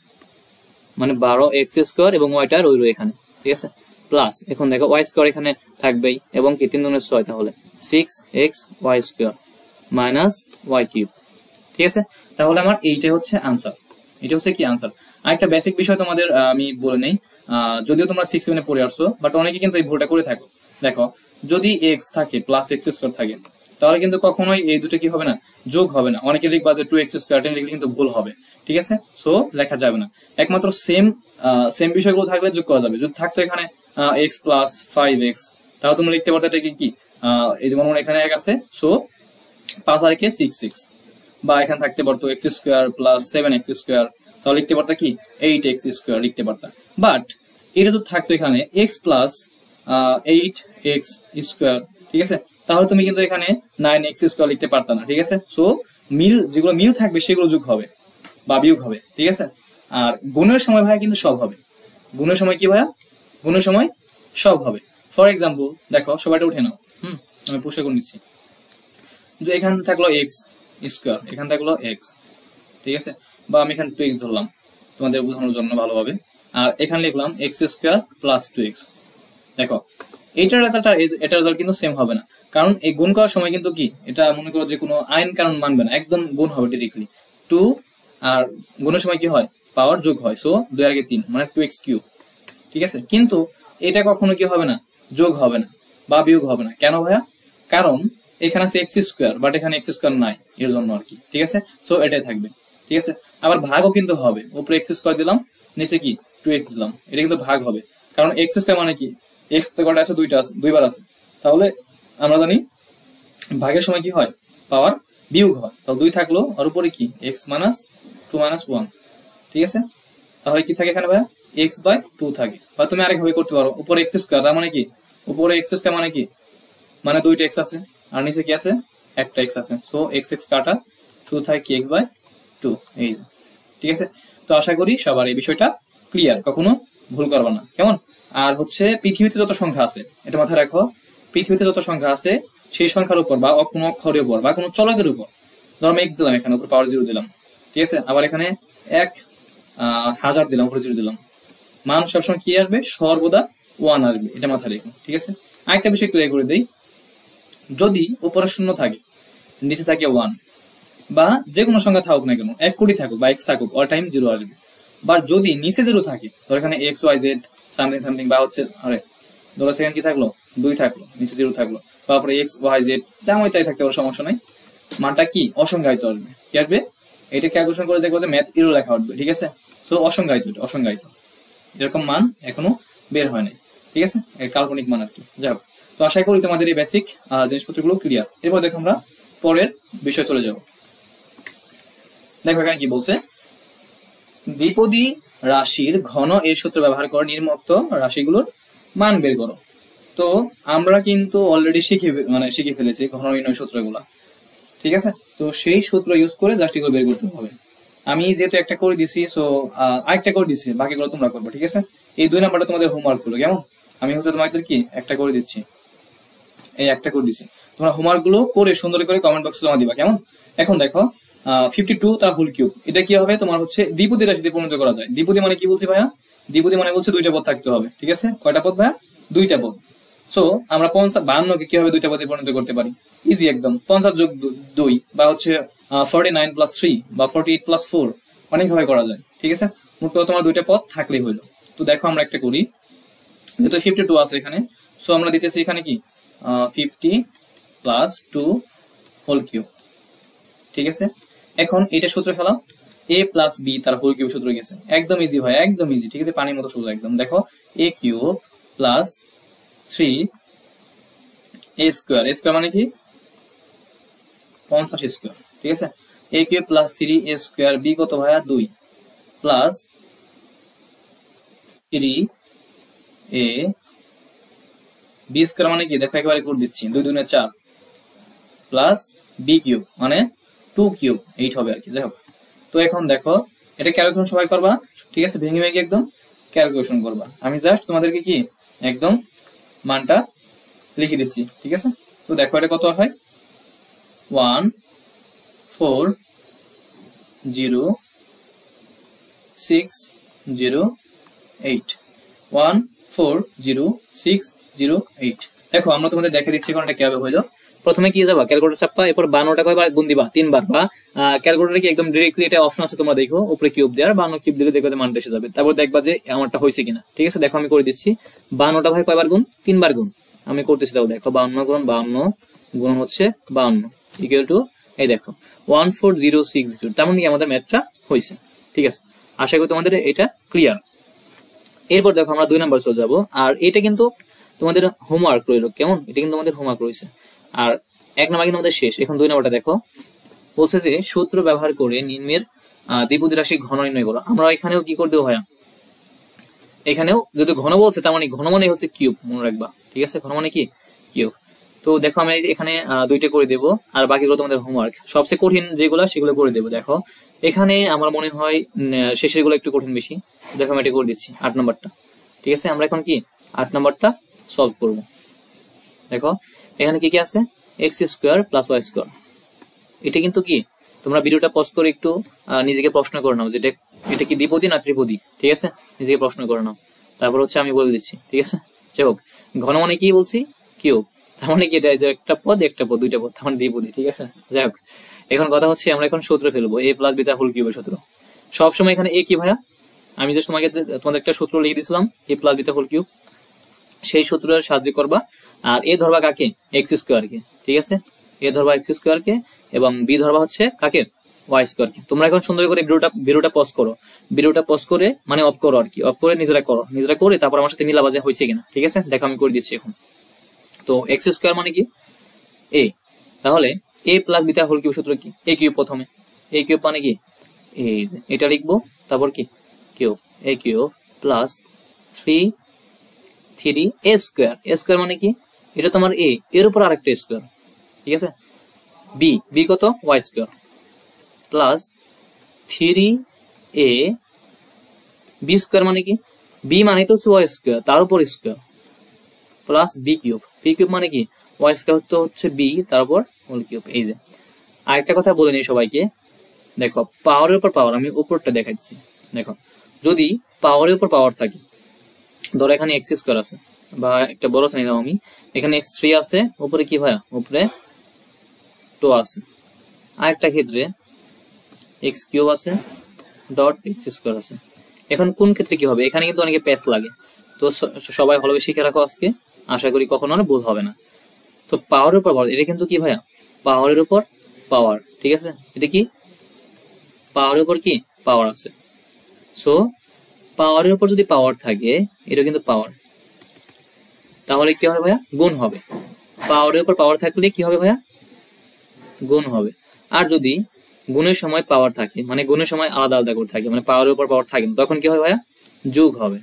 মানে 12x স্কয়ার এবং ওয়াইটা রইলো এখানে, ঠিক আছে, প্লাস এখন দেখো y স্কয়ার এখানে থাকবেই এবং কি 3 দুগুণে 6, তাহলে 6x y square minus y cube, ঠিক আছে। তাহলে আমার এইটাই হচ্ছে আনসার, এটা হচ্ছে কি আনসার। আরেকটা বেসিক বিষয় তোমাদের আমি বলে নেই, যদিও তোমরা 6 7 পড়ে আসছো, বাট অনেকে কিন্তু এই ভুলটা করে থাকো। দেখো যদি x থাকে প্লাস x স্কয়ার থাকে, তাহলে কিন্তু কখনোই এই দুটো কি হবে না, যোগ হবে না। অনেকে লিখবা যে 2x স্কয়ার, এটা লিখলে কিন্তু ভুল হবে, ঠিক আছে, সো লেখা যাবে না। একমাত্র সেম বিষয়গুলো থাকলে যোগ করা যাবে। যদি থাকতো এখানে x প্লাস 5x, তাহলে তুমি লিখতে পারতে এটা কি এই যে মনে এখানে 1 আছে, সো 5 আর কে 6x, বা এখানে থাকতে পারতো x square plus 7x square, তাহলে লিখতে পারতা কি 8x স্কয়ার লিখতে পারতা। বাট এটা তো থাকতো এখানে x প্লাস 8x স্কয়ার, ঠিক আছে, তাহলে তুমি কিন্তু এখানে 9x স্কয়ার লিখতে পারতা না, ঠিক আছে। সো যেগুলো মিল থাকবে সেগুলো যোগ হবে বা বিয়োগ হবে, ঠিক আছে। আর গুণের সময় ভাইয়া কিন্তু সব হবে, গুণের সময় কি ভাইয়া, গুণের সময় সব হবে। ফর এক্সাম্পল দেখো সবাইটা উঠে নাও, আমি পুষে করে নিচ্ছি, যে এখানে থাকলো x স্কয়ার, এখানে থাকলো x, ঠিক আছে, বা আমি এখানে 2x ধরলাম তোমাদের বোঝানোর জন্য ভালোভাবে, আর এখানে লিখলাম x স্কয়ার প্লাস 2x। দেখো এইটার রেজাল্ট আর এটার রেজাল্ট কিন্তু সেম হবে না, কারণ এই গুণ করার সময় কিন্তু কি এটা মনে করো যে কোনো আইন কারণ মানবে না, একদম গুণ হবে ডিরেক্টলি। 2 আর গুণের সময় কি হয়, পাওয়ার যোগ হয়, সো 2 আর 3 মানে 2x কিউব, ঠিক আছে। কিন্তু এটা কখনো কি হবে না, যোগ হবে না বা বিয়োগ হবে না। কেন ভাইয়া? কারণ এখানে আছে এক্স স্কোয়ার, বাট এখানে এক্স স্কোয়ার নাই, এর জন্য আর কি, ঠিক আছে। সো এটাই থাকবে, ঠিক আছে। আবার ভাগও কিন্তু হবে, উপরে এক্স স্কোয়ার দিলাম, নিচে কি 2x দিলাম, এটা কিন্তু ভাগ হবে, কারণ এক্স স্কোয়ার মানে কি এক্স তো কটা আছে, দুইটা আছে, দুইবার আছে, তাহলে আমরা জানি ভাগের সময় কি হয়, পাওয়ার বিয়োগ হয়, তাহলে 2 থাকলো, আর উপরে কি এক্স মাইনাস 2 মাইনাস 1, ঠিক আছে। তাহলে কি থাকে এখানে ভাইয়া, x/2 থাকে। বা তুমি আরেকভাবে করতে পারো, উপরে এক্স স্কোয়ার, তার মানে কি উপরে এক্স স্কোয়ার মানে কি, মানে 2টা এক্স আছে, আর নিচে কি আছে, একটা এক্স আছে, সো এক্স এক্স কাটা, শুধু থাকে কি x/2, এই যে, ঠিক আছে। তো আশা করি সবার এই বিষয়টা ক্লিয়ার, কখনো ভুল করবা না, কেমন। আর হচ্ছে পৃথিবীতে যত সংখ্যা আছে, এটা মাথায় রাখো, পৃথিবীতে যত সংখ্যা আছে সেই সংখ্যার উপর বা কোনো অক্ষরের উপর বা কোনো চলকের উপর, ধরো আমি এক্স দিলাম, এখানে উপর পাওয়ার 0 দিলাম, ঠিক আছে। আবার এখানে 1000 দিলাম, উপরে 0 দিলাম, মান সবসময় কি আসবে, সর্বদা 1 আসবে, এটা মাথায় রেখো, ঠিক আছে। আরেকটা বিষয় ক্লিয়ার করে দেই, যদি উপরে 0 থাকে, নিচে থাকে 1, বা যে কোনো সংখ্যা থাকুক না কেন, 1 কোটি থাকুক বা x থাকুক, অল টাইম 0 আসবে। বা যদি নিচে 0 থাকে, ধর এখানে x y z something something, বা হচ্ছে আরে ধরো সেখানে কি থাকলো, 2 থাকলো, নিচে 0 থাকলো, তারপরে x y z যেমন তাই থাকতে পারে, সমস্যা নাই, মানটা কি অসংজ্ঞায়িত আসবে, কি আসবে, এটা ক্যালকুলেশন করে দেখবো যে ম্যাথ ইরো লেখা উঠবে, ঠিক আছে। সো অসংজ্ঞায়িত, অসংজ্ঞায়িত, এরকম মান এখনো বের হয় নাই, ঠিক আছে, এর কাল্পনিক মান আর কি, যাই হোক। তো আশা করি তোমাদের এই বেসিক জিনিসপত্রগুলো ক্লিয়ার। এরপর দেখো আমরা পরের বিষয় চলে যাব। দেখো এখানে কি বলছে, দ্বিপদী রাশির ঘন এর সূত্র ব্যবহার করে নিম্নোক্ত রাশিগুলোর মান বের করো। তো আমরা কিন্তু অলরেডি শিখে ফেলেছি ঘন নির্ণয় সূত্রগুলো, ঠিক আছে। তো সেই সূত্র ইউজ করে জাস্ট এগুলো বের করতে হবে। আমি যেহেতু একটা করে দিছি, সো আরেকটা করে দিছি, বাকিগুলো তোমরা করবে, ঠিক আছে। এই 2 নাম্বারটা তোমাদের হোমওয়ার্ক গুলো, কেমন। আমি হচ্ছে তোমাদের কি একটা করে দিচ্ছি, এই একটা করে দিচ্ছি, তোমরা হোমওয়ার্ক গুলো করে সুন্দর করে কমেন্ট বক্সে জমা দিবা, কেমন। এখন দেখো 52 তার হোল কিউব, এটা কি হবে, তোমার হচ্ছে দ্বিপদী রাশিতে পরিণত করা যায়। দ্বিপদী মানে কি বলছি ভাইয়া, দ্বিপদী মানে বলছে 2টা পদ থাকতে হবে, ঠিক আছে। কয়টা পদ ভাইয়া, 2টা পদ। সো আমরা 52 কে কিভাবে 2টা পদে পরিণত করতে পারি, ইজি একদম, 50 যোগ 2 বা হচ্ছে 49 প্লাস 3 বা 48 প্লাস 4, অনেকভাবে করা যায়, ঠিক আছে। মোট কথা তোমার 2টা পদ থাকলেই হইলো। তো দেখো আমরা একটা করি, যেহেতু 52 আছে এখানে, সো আমরা দিতেছি এখানে কি 50 প্লাস 2 হোল কিউব, ঠিক আছে। এখন এটা সূত্র ফেলাম, a প্লাস b তার হোল কিউব সূত্র গেছে, একদম ইজি ভাই, একদম ইজি, ঠিক আছে, পানির মতো সোজা একদম। দেখো a cube plus 3 a square, a square মানে কি 50 স্কোয়ার, ঠিক আছে। a cube plus 3 a square, b কত ভাইয়া 2 প্লাস 3 a b স্কোয়ার মানে কি, দেখো একেবারে করে দিচ্ছি, 2 2 4 প্লাস b কিউব মানে 2 কিউব, 8 হবে আর কি, যাই হোক। তো এখন দেখো এটা ক্যালকুলেশন সবাই করবা, ঠিক আছে, ভেঙে ভেঙে একদম ক্যালকুলেশন করবা। আমি জাস্ট তোমাদেরকে কি একদম মানটা লিখে দিচ্ছি, ঠিক আছে। তো দেখো এটা কত হয়, 140,608, 140,608। দেখো আমরা তোমাদের দেখে দিচ্ছি কোনটা কিভাবে হইলো। প্রথমে কি যাবা, ক্যালকুলেটর চাপবা, এরপর 52টা কয়বার গুণ দিবা, 3 বার, বা ক্যালকুলেটরে কি একদম ডিরেক্টলি এটা অপশন আছে, তোমরা দেখো উপরে কিউব দেওয়ার, 52 কিউব দিলে দেখবা যে মানটা এসে যাবে। তারপর দেখবা যে আমারটা হয়েছে কিনা, ঠিক আছে। দেখো আমি করে দিচ্ছি, 52টা ভাই কয়বার গুণ, 3 বার গুণ আমি করতেছি। দেখো 52 গুণ 52 গুণ হচ্ছে 52 ইকুয়াল টু, এই দেখো 140,608, তার মানে কি আমাদের ম্যাথটা হয়েছে, ঠিক আছে। আশা করি তোমাদের এটা ক্লিয়ার। এরপর দেখো আমরা 2 নাম্বার চলে যাবো, আর এটা কিন্তু তোমাদের হোমওয়ার্ক রইলো, কেমন, এটা কিন্তু আমাদের হোমওয়ার্ক রয়েছে। আর 1 নাম্বার কিন্তু আমাদের শেষ। এখন 2 নাম্বারটা দেখো, বলছে যে সূত্র ব্যবহার করে নিম্নের দ্বিপদী রাশি ঘন নির্ণয় করো। আমরা এখানেও কি করে দেবো ভাইয়া, এখানেও যদি ঘন বলছে তার মানে ঘন মানে হচ্ছে কিউব, মনে রাখবা, ঠিক আছে, ঘন মানে কি কিউব। তো দেখো আমি এখানে 2টা করে দেবো, আর বাকিগুলো তোমাদের হোমওয়ার্ক, সবচেয়ে কঠিন যেগুলো সেগুলো করে দেবো। দেখো এখানে আমার মনে হয় শেষের গুলো একটু কঠিন বেশি, দেখো আমি এটা করে দিচ্ছি 8 নাম্বারটা, ঠিক আছে। আমরা এখন কি 8 নাম্বারটা সলভ করব। দেখো এখানে কি কি আছে, x square plus y square, এটা কিন্তু কি তোমরা ভিডিওটা পজ করে একটু নিজেকে প্রশ্ন করে নাও, যেটা এটা কি দ্বিপদী না ত্রিপদী, ঠিক আছে, নিজেকে প্রশ্ন করে নাও। তারপর হচ্ছে আমি বলে দিচ্ছি, ঠিক আছে। যাই হোক, ঘন মানে কি বলছি, কিউব, তার মানে কি এটা যে একটা পদ দুইটা পদ, তার মানে দ্বিপদী, ঠিক আছে। যাই হোক, এখন কথা হচ্ছে আমরা এখন সূত্র ফেলবো, a প্লাস বিটা হোল কিউবের সূত্র। সবসময় এখানে এ কি ভাইয়া, আমি যে তোমাদের একটা সূত্র লিখে দিয়েছিলাম, এ প্লাস বিটা হোল কিউব, সেই সূত্রের সাহায্য করবা। আর এ ধরবা কাকে, এক্স স্কোয়ার কে, ঠিক আছে, এ ধরবা এক্স স্কোয়ার কে, এবং বি ধরবা হচ্ছে কাকে, ওয়াই স্কোয়ার কে। তোমরা এখন সুন্দর করে ভিডিওটা পজ করো, ভিডিওটা পজ করে মানে অফ করো আর কি, অফ করে নিজেরা করে তারপর আমার সাথে মিলাবা যে হয়েছে কিনা, ঠিক আছে। দেখো আমি করে দিচ্ছি এখন। তো এক্স স্কোয়ার মানে কি এ, তাহলে এ প্লাস বিটা হোল কিউব সূত্র কি, এ কিউব, প্রথমে এ কিউব মানে কি, এই যে এটা লিখবো, তারপর কি কিউব, এ কিউব প্লাস 3 এ স্কোয়ার, এ স্কোয়ার মানে কি, এটা তোমার এ, এর উপর আরেকটা স্কোয়ার, ঠিক আছে, বি কত, Y square plus 3 A B square মানে কি, বি মানে তো হচ্ছে ওয়াই স্কোয়ার, তার উপর স্কোয়ার প্লাস বি কিউব মানে কি, ওয়াই স্কোয়ার তো হচ্ছে বি, তারপর হোল কিউব। এই যে আরেকটা কথা বলে নিই সবাইকে, দেখো পাওয়ারের উপর পাওয়ার, আমি উপরটা দেখাচ্ছি। দেখো যদি পাওয়ারের উপর পাওয়ার থাকে, ধরো এখানে এক্স স্কোয়ার আছে, বা একটা বড় সাইন নিলাম আমি, এখানে x3 আছে, উপরে কি ভাইয়া, উপরে 2 আছে। আরেকটা ক্ষেত্রে এক্স কিউব আছে ডট এক্স স্কোয়ার আছে। এখন কোন ক্ষেত্রে কি হবে, এখানে কিন্তু অনেকে প্যাচ লাগে, তো সবাই ভালোভাবে শিখে রাখো আজকে, আশা করি কখনো ভুল হবে না। তো পাওয়ারের উপর পাওয়ার, এটা কিন্তু কি ভাইয়া, পাওয়ারের উপর পাওয়ার, ঠিক আছে, এটা কি পাওয়ারের উপর কি পাওয়ার আছে। সো পাওয়ারের উপর যদি পাওয়ার থাকে, এটা কিন্তু পাওয়ার, তাহলে কি হবে ভাইয়া, গুণ হবে। পাওয়ারের উপর পাওয়ার থাকলে কি হবে ভাইয়া, গুণ হবে। আর যদি গুণের সময় পাওয়ার থাকে, মানে গুণের সময় আলাদা আলাদা করে থাকে, মানে পাওয়ারের উপর পাওয়ার থাকে, তখন কি হয় ভাইয়া, যোগ হবে,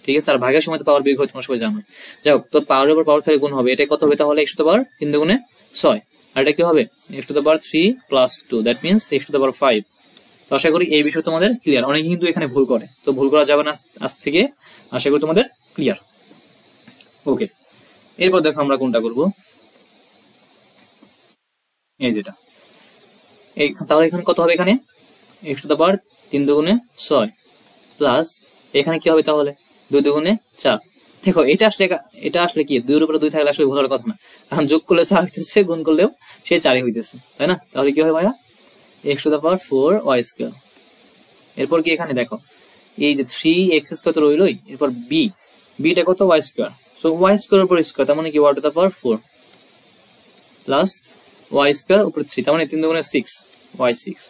ঠিক আছে। আর ভাগের সময় তো পাওয়ার বিয়োগ হয়, তোমরা সবাই জানো। যাই হোক, তো পাওয়ারের উপর পাওয়ার থাকলে গুণ হবে, এটা কত হবে তাহলে, x টু দ্য পাওয়ার 3 দুগুণে 6, আর এটা কি হবে, x to the power 3 plus 2, that means x to the পাওয়ার 5। তো আশা করি এই বিষয় তোমাদের ক্লিয়ার। অনেকে কিন্তু এখানে ভুল করে, তো ভুল করা যাবে না আজ থেকে, আশা করি তোমাদের ক্লিয়ার। ওকে, এরপর দেখো আমরা কোনটা করব, এই যেটা, এই তাহলে এখানে কত হবে, এখানে x টু দ্য পাওয়ার 3 দুগুণে 6 প্লাস এখানে কি হবে তাহলে 2 দুগুণে 4। দেখো এটা আসলে কি 2 এর উপরে 2 থাকলে আসলে ভুল হওয়ার কথা না, কারণ যোগ করলে 4 হইতেছে, গুণ করলেও সে 4ই হইতেছে, তাই না। তাহলে কি হয় ভাইয়া, x to the power 4 y square. এরপর কি এখানে দেখো এই যে 3x স্কয়ার তো রইলই, এরপর বিটা কত, y square. So y square উপর স্কয়ার, তার মানে কি y to the power 4 plus y square উপর 3, তার মানে 3 দুগুণে 6 ওয়াই 6।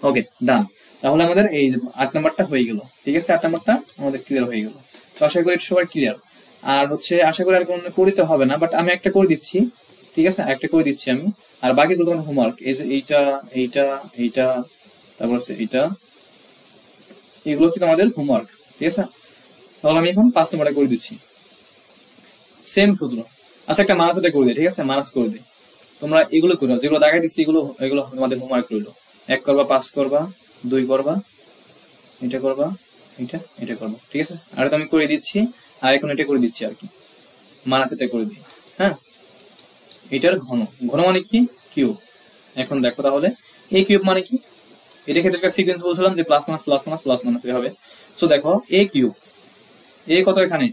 ওকে, ডান। তাহলে আমাদের এই 8 নাম্বারটা হয়ে গেল, ঠিক আছে, 8 নাম্বারটা আমাদের ক্লিয়ার হয়ে গেল। তো আশা করি সবার ক্লিয়ার। আর হচ্ছে আশা করি আর কোনো করিতে হবে না, বাট আমি একটা করে দিচ্ছি, ঠিক আছে, একটা করে দিচ্ছি আমি, আর বাকিগুলো তোমাদের হোমওয়ার্ক। এই যে এইটা তারপর হচ্ছে এইটা, এগুলো কি তোমাদের হোমওয়ার্ক, ঠিক আছে। তাহলে আমি এখন 5 নাম্বারটা করে দিচ্ছি, সেম সূত্র। আচ্ছা, একটা মানাস এটা করে দিই, ঠিক আছে, মানাস করে দিই। তোমরা এগুলো করো, যেগুলো দেখাই দিচ্ছি এগুলো তোমাদের হোমওয়ার্ক রইলো। 1 করবা, 5 করবা, 2 করবা, এটা করবা, এটা করবা, ঠিক আছে। আর তো আমি করে দিচ্ছি, আর এখন এটা করে দিচ্ছি আর কি, মানাস এটা করে দিই। হ্যাঁ, এটার ঘন মানে কি, কিউব। এখন দেখো তাহলে এ কিউব মানে কি, এটা ক্ষেত্রে একটা সিকোয়েন্স বলছিলাম যে plus minus plus minus plus minus হবে। সো দেখো এ কিউব, এ কত, এখানে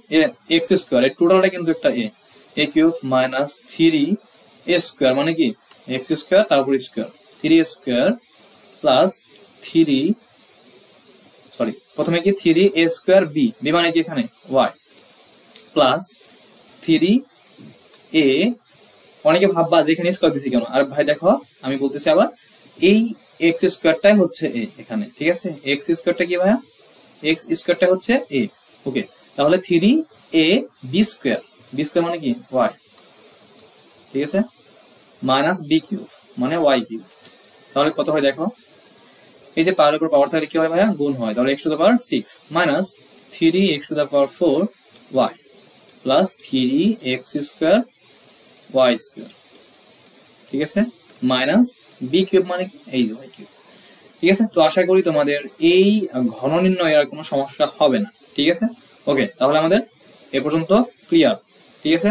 এক্স স্কোয়ার, এর টোটালটা কিন্তু একটা এ কিউব মাইনাস 3 এ স্কোয়ার মানে কি এক্স স্কোয়ার, তারপর স্কোয়ার 3 স্কোয়ার প্লাস 3, সরি প্রথমে কি 3 এ স্কোয়ার বি মানে কি এখানে ওয়াই প্লাস 3 এ, অনেকে ভাববা যে এখানে স্কোয়ার দিছি কেন, আর ভাই দেখো আমি বলতেছি আবার, এই এক্স স্কোয়ারটাই হচ্ছে এ এখানে, ঠিক আছে। এক্স স্কোয়ারটা কি ভাইয়া, এক্স স্কোয়ারটা হচ্ছে এ। ওকে, তাহলে 3 এ বি স্কোয়ার মানে কি ওয়াই, ঠিক আছে, মাইনাস বি কিউব মানে ওয়াই কিউব। তাহলে কত হয় দেখো, এই যে পাওয়ার উপর পাওয়ার থাকলে কি হয় ভাইয়া, গুণ হয়। তাহলে x to the power 6 minus 3x to the power 4 y plus 3x square y square, ঠিক আছে, মাইনাস বি কিউব মানে কি এই যে ওয়াই কিউব, ঠিক আছে। তো আশা করি তোমাদের এই ঘন নির্ণয় আর কোনো সমস্যা হবে না, ঠিক আছে। ওকে, তাহলে আমাদের এ পর্যন্ত ক্লিয়ার, ঠিক আছে।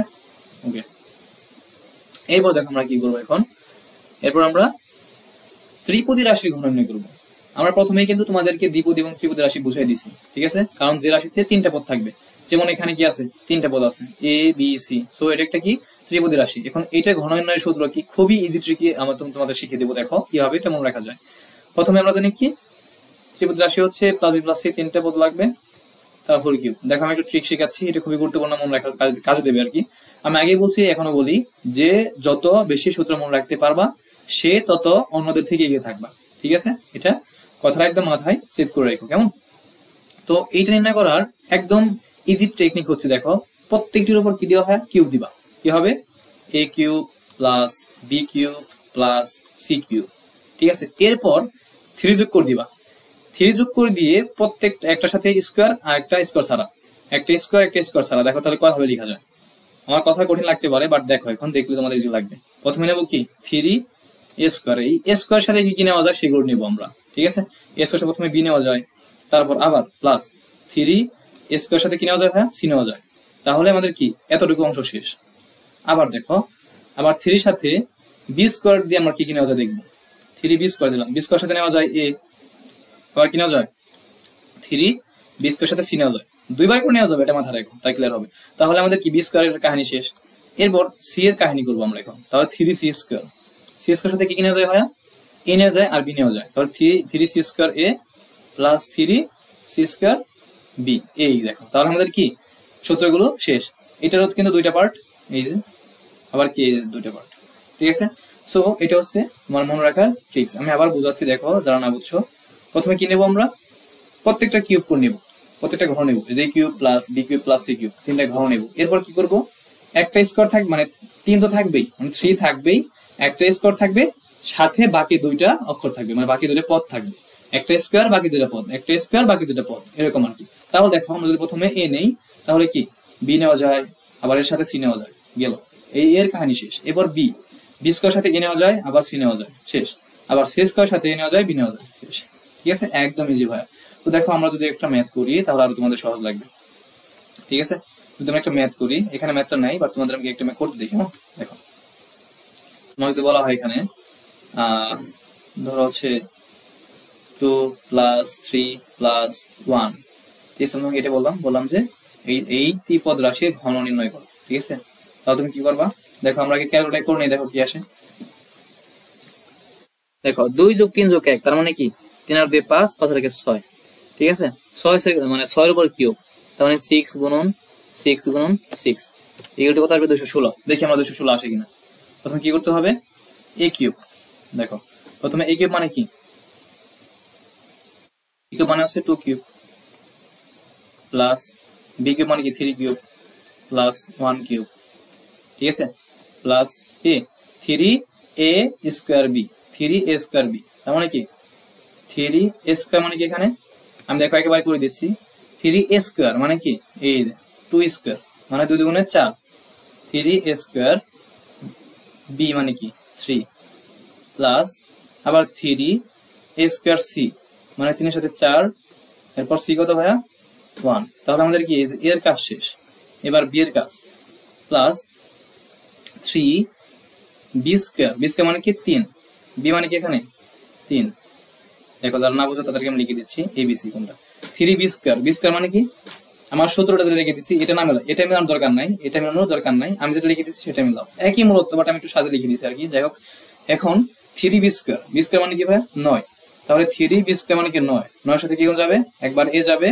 ওকে, এরপর দেখো আমরা কি করবো এখন, এরপর আমরা ত্রিপদী রাশি ঘন নির্ণয় করবো। আমরা প্রথমেই কিন্তু তোমাদেরকে দ্বিপদী এবং ত্রিপদী রাশি বুঝাই দিছি, ঠিক আছে, কারণ যে রাশিতে 3টা পদ থাকবে যেমন এখানে কি আছে, তিনটা পদ আছে এ বি সি, সো এটা একটা কি ত্রিপদী রাশি। এখন এটা ঘন নির্ণয়ের সূত্র কি, খুবই ইজি ট্রিকি আমরা তোমাদের শিখিয়ে দেবো। দেখো কিভাবে এটা মনে রাখা যায়। প্রথমে আমরা জানি কি ত্রিপদী রাশি হচ্ছে প্লাস বি প্লাস সি, তিনটা পদ লাগবে, তারপর কিউ। দেখো আমি একটা ট্রিক শেখাচ্ছি, এটা খুবই গুরুত্বপূর্ণ, মনে রাখার কাজে দেবে আর কি। আমি আগে বলছি এখনো বলি যে যত বেশি সূত্র মনে রাখতে পারবা সে তত অন্যদের থেকে এগিয়ে থাকবা, ঠিক আছে? এটা কথাটা একদম মাথায় সেভ করে রেখো, কেমন? তো এইটা নির্ণয় করার একদম ইজি টেকনিক হচ্ছে, দেখো প্রত্যেকটির উপর কি দেওয়া হয়, কিউব দিবা। কি হবে, a cube plus B cube plus C cube, ঠিক আছে? এরপর 3 যোগ করে দিবা। 3 যোগ করে দিয়ে প্রত্যেকটা একটার সাথে স্কোয়ার আর একটা স্কোয়ার ছাড়া, একটা স্কোয়ার ছাড়া, দেখো তাহলে কয়ভাবে লেখা যায়। আমার কথা কঠিন লাগতে পারে, বাট দেখো এখন দেখলে তোমাদের ইজি লাগবে। প্রথমে নেবো কি 3 স্কোয়ার, এই স্কোয়ার সাথে কি নেওয়া যায় সেগুলো নেবো আমরা, ঠিক আছে? স্কোয়ার প্রথমে বি নেওয়া যায়, তারপর আবার প্লাস 3 স্কোয়ার সাথে কি নেওয়া যায়, হ্যাঁ সি নেওয়া যায়। তাহলে আমাদের কি এতটুকু অংশ শেষ। আবার দেখো, আবার 3 সাথে বি স্কোয়ার দিয়ে আমরা কি নেওয়া যায় দেখবো। 3 বি স্কোয়ার দিলাম, বি স্কোয়ার সাথে নেওয়া যায় এ, আবার কি নেওয়া যায় 3 বি স্কোয়ার সাথে সি নেওয়া যায়, দুইবার করে নেওয়া যাবে, এটা মাথায় রাখো, তাই ক্লিয়ার হবে। তাহলে আমাদের কি বি স্কোয়ারের কাহিনী শেষ। এরপর সি এর কাহিনী করবো আমরা এখন। তাহলে 3 সি স্কোয়ার, সি স্কোয়ার সাথে কি নেওয়া যায়, হয় এ নেওয়া যায় আর বি নেওয়া যায়। তাহলে 3 সি স্কোয়ার এ প্লাস 3 সি স্কোয়ার বি, এই দেখো তাহলে আমাদের কি সূত্রগুলো শেষ। এটারও কিন্তু দুইটা পার্ট, এই যে আবার কি দুইটা পার্ট, ঠিক আছে? সো এটা হচ্ছে তোমার মনে রাখার ট্রিক্স। আমি আবার বুঝাচ্ছি, দেখো যারা না বুঝছো। প্রথমে কি নেবো আমরা, প্রত্যেকটা কিউব করে নেবো, প্রত্যেকটা ঘর নেবো, যে cube plus B cube plus C cube, তিনটা ঘর নেবো। এরপর কি করবো, একটা স্কোয়ার থাকবে, মানে 3 তো থাকবেই, মানে 3 থাকবেই, একটা স্কোয়ার থাকবে, সাথে বাকি দুইটা অক্ষর থাকবে, মানে বাকি দুইটা পদ থাকবে। একটা স্কোয়ার বাকি দুইটা পদ, একটা স্কোয়ার বাকি দুইটা পদ, এরকম আর কি। তাহলে দেখো আমরা যদি প্রথমে এ নেই, তাহলে কি বি নেওয়া যায়, আবার এর সাথে সি নেওয়া যায়, গেল, এই এর কাহিনী শেষ। এবার বি স্কোয়ার সাথে এ নেওয়া যায়, আবার সি নেওয়া যায়, শেষ। আবার সি স্কোয়ার সাথে এ নেওয়া যায়, বি নেওয়া যায়, শেষ। ঠিক আছে, একদম ইজি ভাইয়া। তো দেখো আমরা যদি একটা ম্যাথ করি তাহলে আরো তোমাদের সহজ লাগবে, ঠিক আছে? যদি আমরা একটা ম্যাথ করি, এখানে ম্যাথটা নাই, বাট তোমাদের আমি একটা ম্যাথ করতে দেখি। দেখো তোমাকে যদি বলা হয় এখানে ধরো হচ্ছে 2 প্লাস 3 প্লাস 1, ঠিক আছে? তোমাকে এটা বললাম যে এই ত্রিপদ রাশির ঘন নির্ণয় করো, ঠিক আছে? তাহলে তুমি কি করবা, দেখো আমরা আগে ক্যালকুলেট করে নিই, দেখো কি আসে। দেখো 2 যোগ 3 যোগ 1, তার মানে কি 3 আর 2 5, 5 আর 1 6, ঠিক আছে? 6 মানে 6 এর উপর কিউব, তার মানে 6 গুণন 6 গুণন 6, এগুলো কত আসবে 216। দেখি আমরা 216 আসে কিনা। প্রথমে কি করতে হবে, এ কিউব। দেখো প্রথমে এ কিউব মানে কি, এ কিউব মানে হচ্ছে 2 কিউব প্লাস বি কিউব মানে কি 3 কিউব প্লাস 1 কিউব, ঠিক আছে? প্লাস এ 3 এ স্কোয়ার বি, 3 এ স্কোয়ার বি, তার মানে কি 3 এ স্কোয়ার মানে কি, এখানে আমি দেখো একেবারে করে দিচ্ছি, 3 এ স্কোয়ার মানে কি এই 2 স্কোয়ার, মানে 2 দুগুণে 4, 3 এ স্কোয়ার বি মানে কি 3 প্লাস আবার 3 এ স্কোয়ার সি, মানে 3 এর সাথে 4, এরপর সি কত ভাইয়া 1। তাহলে আমাদের কি এর কাজ শেষ। এবার বি এর কাজ, plus 3 B square, B square মানে কি 3, বি মানে কি এখানে 3। দেখো যারা না বুঝো তাদেরকে আমি লিখে দিচ্ছি এবিসি কোনটা। 3 বি স্কোয়ার, বি স্কোয়ার মানে কি, আমার সূত্রটা যেটা লিখে দিচ্ছি এটা না মেলাও, এটা মেলানোর দরকার নাই, এটা মেলানোর দরকার নাই, আমি যেটা লিখে দিচ্ছি সেটা মেলাও, একই মূলত, বাট আমি একটু সাজে লিখে দিচ্ছি আর কি। যাই হোক, এখন 3 বি স্কোয়ার, বি স্কোয়ার মানে কি ভাই 9, তাহলে 3 বি স্কোয়ার মানে কি 9, 9 সাথে কি কোন যাবে, একবার এ যাবে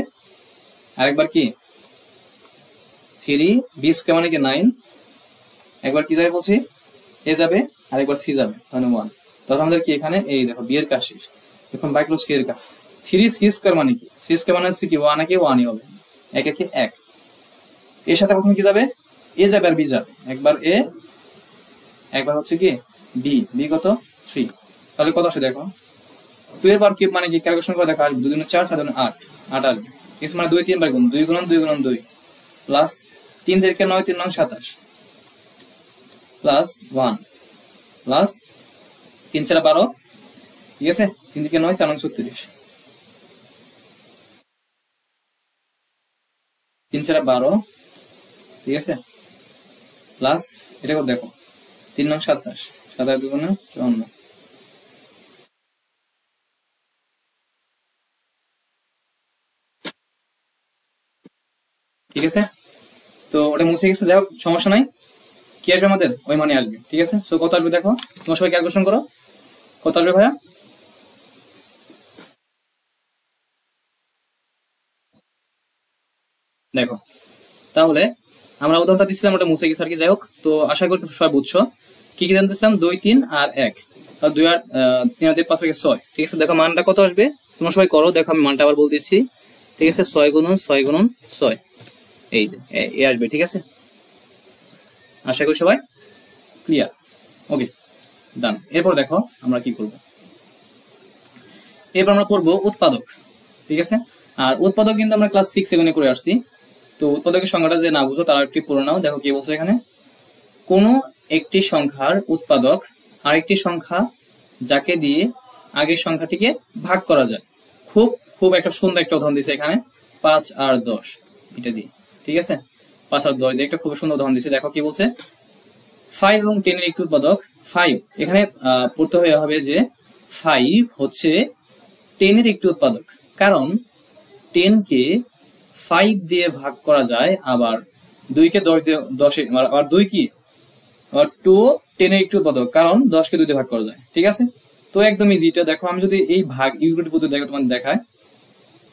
আর একবার কি 3 বি স্কোয়ার মানে কি 9, একবার কি যাবে বলছি এ যাবে আর একবার সি যাবে, মানে 1। তাহলে আমাদের কি এখানে এই দেখো বি এর কাজ শেষ। এখন বাকি হলো সি এর কাজ। 3 সি স্কোয়ার মানে কি, সি স্কোয়ার মানে হচ্ছে কি 1 একে 1ই হবে, 1 একে 1, এর সাথে প্রথমে কি যাবে এ যাবে আর বি যাবে, একবার এ একবার হচ্ছে কি বি, বি কত 3, তাহলে কত আসে দেখো 2 এর পাওয়ার কিউব মানে কি, ক্যালকুলেশন করে দেখো আসবে 2 দুগুণে 4, 7 দুগুণে 8, 8 আসবে। এক্স মানে 2 3 বার গুণ, 2 গুণন 2 গুণন 2 প্লাস 3 থেকে 9, 3 9 27 প্লাস 1 প্লাস 3 4 12, ঠিক আছে? 3 থেকে 9, 4 9 36, 3 4 12, ঠিক আছে? প্লাস এটা করে দেখো 3 9 27, 7 2 গুণে 54, ঠিক আছে, তো ওটা মুছে গেছে, যাই হোক সমস্যা নাই। কি আসবে আমাদের? ওই মানে আসবে। ঠিক আছে, সো কত আসবে দেখো, তোমার সবাই ক্যালকুলেশন করো, কত আসবে ভাইয়া? দেখো তাহলে আমরা উদাহরণটা দিচ্ছিলাম, ওটা মুছে গেছে আর কি। যাই হোক, তো আশা করি সবাই বুঝছো কি কি জানতেছিলাম। 2 3 আর 1, তাহলে 2 আর 3 আর 2 5 থেকে 6। ঠিক আছে, দেখো মানটা কত আসবে তোমরা সবাই করো। দেখো আমি মানটা আবার বলে দিচ্ছি। ঠিক আছে, 6 গুণন 6 গুণন 6, এই যে এ আসবে। ঠিক আছে, আশা করি সবাই ক্লিয়ার। ওকে, ডান। এরপর দেখো আমরা কি করব, এরপর আমরা পড়বো উৎপাদক। ঠিক আছে, আর উৎপাদক কিন্তু আমরা ক্লাস 6 7 এ করে আসছি। তো উৎপাদকের সংখ্যাটা যে না বুঝো তারা একটি পড়ে নাও। দেখো কি বলছে এখানে, কোনো একটি সংখ্যার উৎপাদক আরেকটি সংখ্যা যাকে দিয়ে আগের সংখ্যাটিকে ভাগ করা যায়। খুব খুব একটা সুন্দর একটা উদাহরণ দিয়েছে এখানে, 5 আর 10 এটা দিয়ে। ঠিক আছে, 5 আর 10 দিয়ে একটা খুব সুন্দর উদাহরণ দিয়েছে। দেখো কি বলছে, 5 এবং 10 এর একটি উৎপাদক 5। এখানে পড়তে হবে যে 5 হচ্ছে 10 এর একটি উৎপাদক, কারণ 10 কে 5 দিয়ে ভাগ করা যায়, আবার 2 কে 10 দিয়ে 10 আবার 2 কি আবার 2 10 এর একটি উৎপাদক, কারণ 10 কে 2 দিয়ে ভাগ করা যায়। ঠিক আছে, তো একদম ইজি। এটা দেখো, আমি যদি এই ভাগ ইউক্লিড পদ্ধতি দেখো তোমাদের দেখায়,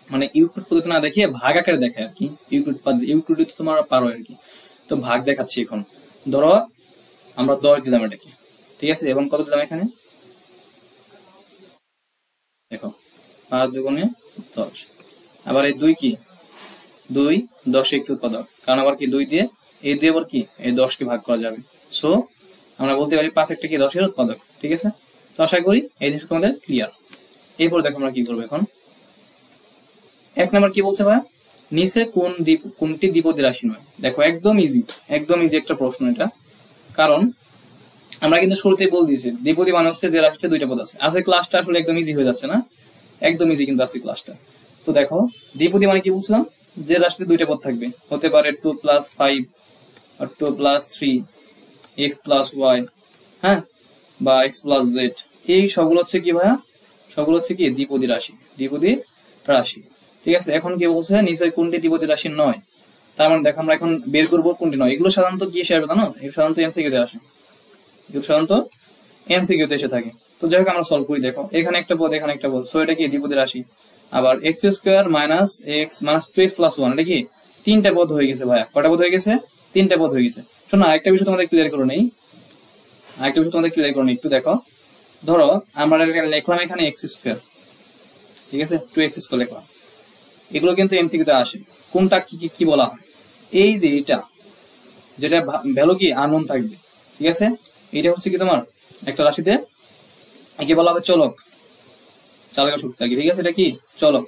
মানে ইউক্লিড পদ্ধতি না দেখিয়ে ভাগ আকারে দেখায় আর কি। ইউক্লিড তো তোমার পারো আর কি। তো ভাগ দেখাচ্ছি এখন। ধরো আমরা 10 দিলাম এটাকে, ঠিক আছে, এবং কত দিলাম এখানে দেখো, 5 দুগুণে 10। আবার এই 2 কি 2 10 একটি উৎপাদক, কারণ আবার কি 2 দিয়ে এই 2 আবার কি এই 10 কে ভাগ করা যাবে। সো আমরা বলতে পারি 5 একটা কি 10 এর উৎপাদক। ঠিক আছে, তো আশা করি এই জিনিসটা তোমাদের ক্লিয়ার। এরপর দেখো আমরা কি করবো এখন। 1 নাম্বার কি বলছে ভাই, নিচে কোনটি দ্বিপদী রাশি নয়। দেখো একদম ইজি, একদম ইজি একটা প্রশ্ন এটা, কারণ আমরা কিন্তু শুরুতেই বল দিয়েছি দ্বিপদী মানে হচ্ছে যে রাশিতে 2টা পদ আছে। আজকে ক্লাসটা আসলে একদম ইজি হয়ে যাচ্ছে না, একদম ইজি কিন্তু আজকে ক্লাসটা। তো দেখো দ্বিপদী মানে কি বলছিলাম, যে রাশিতে 2টা পদ থাকবে, হতে পারে 2 + 5 আর 2 + 3, x + y, হ্যাঁ, বা x + z। এই সবগুলো হচ্ছে কি ভাইয়া, সবগুলো হচ্ছে কি দ্বিপদী রাশি, দ্বিপদী রাশি। ঠিক আছে, এখন কি বলছে নিচে কোনটি দ্বিপদী রাশি নয়। তার মানে দেখো আমরা এখন বের করবো কোনটি নয়। এগুলো সাধারণত কি এসে আসবে জানো, এগুলো সাধারণত এমসিকিউতে আসে, এগুলো সাধারণত এমসিকিউতে এসে থাকে। তো যাই হোক আমরা সলভ করি। দেখো এখানে একটা পদ, এখানে একটা পদ, সো এটা কি দ্বিপদী রাশি। আবার x² - x - 2x + 1, এটা কি 3টা পদ হয়ে গেছে ভাইয়া। কয়টা পদ হয়ে গেছে? 3টা পদ হয়ে গেছে। শোনো আরেকটা বিষয় তোমাদের ক্লিয়ার করে নেই, আরেকটা বিষয় তোমাদের ক্লিয়ার করে নেই একটু দেখো। ধরো আমরা লিখলাম এখানে x², ঠিক আছে, 2x² লিখলাম। এগুলো কিন্তু এমসিকিউতে আসে। কোনটা কি কি বলা হয়, এই যে এটা যেটা ভ্যালু কি আননোন থাকবে। ঠিক আছে, এটা হচ্ছে কি তোমার একটা রাশিতে একে বলা হবে চলক, চালকের শক্তি থাকে। ঠিক আছে, এটা কি চলক।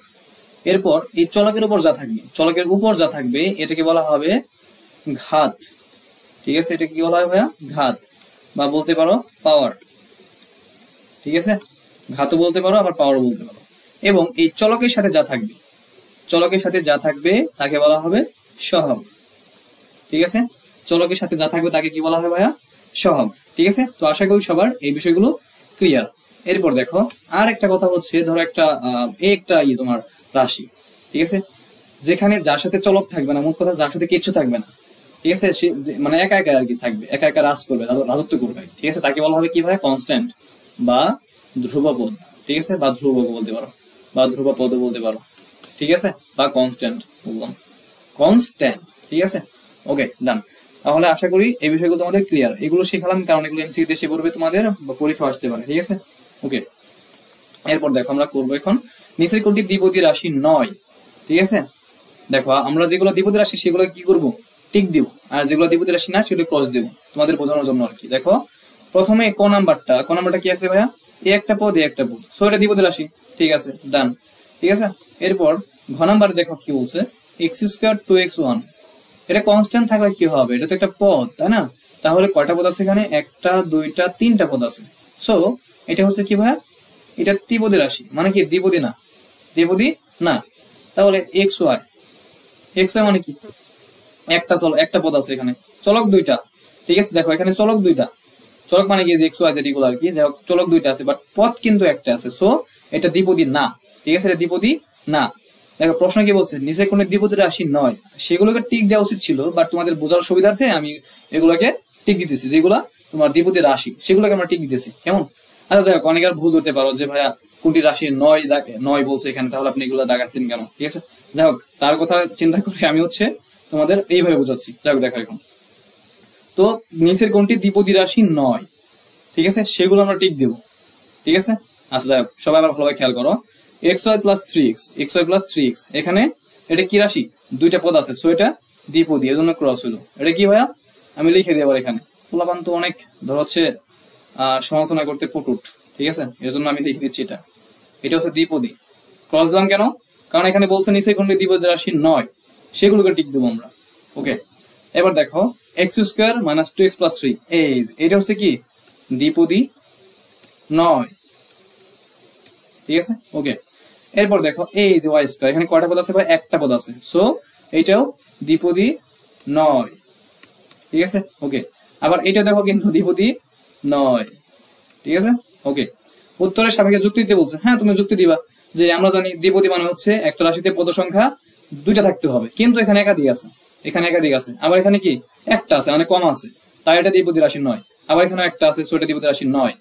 এরপর এই চলকের উপর যা থাকবে, চলকের উপর যা থাকবে এটাকে বলা হবে ঘাত। ঠিক আছে, এটা কি বলা হয় ভাইয়া? ঘাত, বা বলতে পারো পাওয়ার। ঠিক আছে, ঘাতও বলতে পারো আবার পাওয়ারও বলতে পারো। এবং এই চলকের সাথে যা থাকবে, চলকের সাথে যা থাকবে তাকে বলা হবে সহগ। ঠিক আছে, চলকের সাথে যা থাকবে তাকে কি বলা হয় ভাইয়া? সহগ। ঠিক আছে, তো আশা করি সবার এই বিষয়গুলো ক্লিয়ার। এরপর দেখো আর একটা কথা হচ্ছে, ধরো একটা তোমার রাশি, ঠিক আছে, যেখানে যার সাথে চলক থাকবে না, মোট কথা যার সাথে কিচ্ছু থাকবে না। ঠিক আছে, সে মানে একা একা আর কি থাকবে, একা একা রাজ করবে, রাজত্ব করবে। ঠিক আছে, তাকে বলা হবে কি ভাই? কনস্ট্যান্ট বা ধ্রুবপদ। ঠিক আছে, বা ধ্রুবক বলতে পারো, বা ধ্রুবপদ বলতে পারো। ঠিক আছে, বা কনস্ট্যান্ট বললাম, কনস্ট্যান্ট। ঠিক আছে, ওকে ডান। তাহলে আশা করি এই বিষয়গুলো তোমাদের ক্লিয়ার। এগুলো শিখালাম কারণ এগুলো এমসিকিউ তে এসে পড়বে তোমাদের, বা পরীক্ষা আসতে পারে। ঠিক আছে, ওকে। এরপর দেখো আমরা করবো এখন নিচের কোনটি দ্বিপদী রাশি নয়। ঠিক আছে, দেখো আমরা যেগুলো দ্বিপদী রাশি সেগুলো কি করব? টিক দিব, আর যেগুলো দ্বিপদী রাশি না সেগুলো ক্রস দিব, তোমাদের বোঝানোর জন্য আর কি। দেখো প্রথমে ক নাম্বারটা কি আছে ভাইয়া? এ একটা পদ, এ একটা পদ, সো এটা দ্বিপদী রাশি। ঠিক আছে, ডান। ঠিক আছে, এরপর ঘ নাম্বার দেখো কি বলছে, x² 2x1। এটা কনস্ট্যান্ট থাকলে কি হবে? এটা তো একটা পদ, তাই না? তাহলে কয়টা পদ আছে এখানে? 1টা 2টা 3টা পদ আছে। সো এটা হচ্ছে কি ভাইয়া? এটা ত্রিপদী রাশি, মানে কি দ্বিপদী না, দ্বিপদী না। তাহলে xy মানে কি? একটা পদ আছে এখানে, চলক 2টা। ঠিক আছে, দেখো এখানে চলক 2টা, চলক মানে কি যে xy যেগুলো আর কি, যাই হোক চলক 2টা আছে বাট পদ কিন্তু একটা আছে। সো এটা দ্বিপদী না। ঠিক আছে, এটা দ্বিপদী না। দেখো প্রশ্ন কি বলছে, নিচে কোন দ্বিপদী রাশি নয়, সেগুলোকে টিক দেওয়া উচিত ছিল, বাট তোমাদের বোঝার সুবিধার্থে আমি এগুলোকে টিক দিতেছি, যেগুলা তোমার দ্বিপদী রাশি সেগুলোকে আমরা টিক দিতেছি। কেমন? আচ্ছা যাই হোক, অনেকে আর ভুল ধরতে পারো যে ভাইয়া কোনটি রাশি নয় বলছে এখানে, তাহলে আপনি এগুলো দাগাচ্ছেন কেন? ঠিক আছে, যাই হোক, তার কথা চিন্তা করে আমি তোমাদের এইভাবে বোঝাচ্ছি। যাই হোক, দেখো এখন তো নিচের কোনটি দ্বিপদী রাশি নয়, ঠিক আছে, সেগুলো আমরা টিক দেবো। ঠিক আছে, আচ্ছা যাই হোক, সবাই আবার ভালোভাবে খেয়াল করো। xy plus 3x, xy plus 3x, এখানে এটা কি রাশি? দুইটা পদ আছে, সো এটা দ্বিপদী, এজন্য ক্রস হলো। এটা কি ভাইয়া? আমি লিখে দিই আবার এখানে, পোলাপান তো অনেক ধর সমালোচনা করতে পটুট, ঠিক আছে, এর জন্য আমি লিখে দিচ্ছি এটা হচ্ছে দ্বিপদী। ক্রস দিলাম কেন? কারণ এখানে বলছে নিচে কোনটি দ্বিপদী রাশি নয়, সেগুলোকে টিক দেবো আমরা। ওকে, এবার দেখো x square minus 2x plus 3, এটা হচ্ছে কি? দ্বিপদী নয়। ঠিক আছে, ওকে। এরপর দেখো এই যে ওয়াই স্কোয়ার, এখানে কয়টা পদ আছে ভাই? একটা পদ আছে, সো এইটাও দ্বিপদী নয়। ঠিক আছে, ওকে। আবার এটা দেখো কিন্তু দ্বিপদী নয়। ঠিক আছে, ওকে। উত্তরের সাপেক্ষে যুক্তি দিতে বলছে। হ্যাঁ, তুমি যুক্তি দিবা যে আমরা জানি দ্বিপদী মানে হচ্ছে একটা রাশিতে পদ সংখ্যা দুইটা থাকতে হবে, কিন্তু এখানে একাধিক আছে, আবার এখানে কি একটা আছে, মানে কম আছে, তাই এটা দ্বিপদী রাশি নয়। আবার এখানে একটা আছে, সো এটা দ্বিপদী রাশি নয়।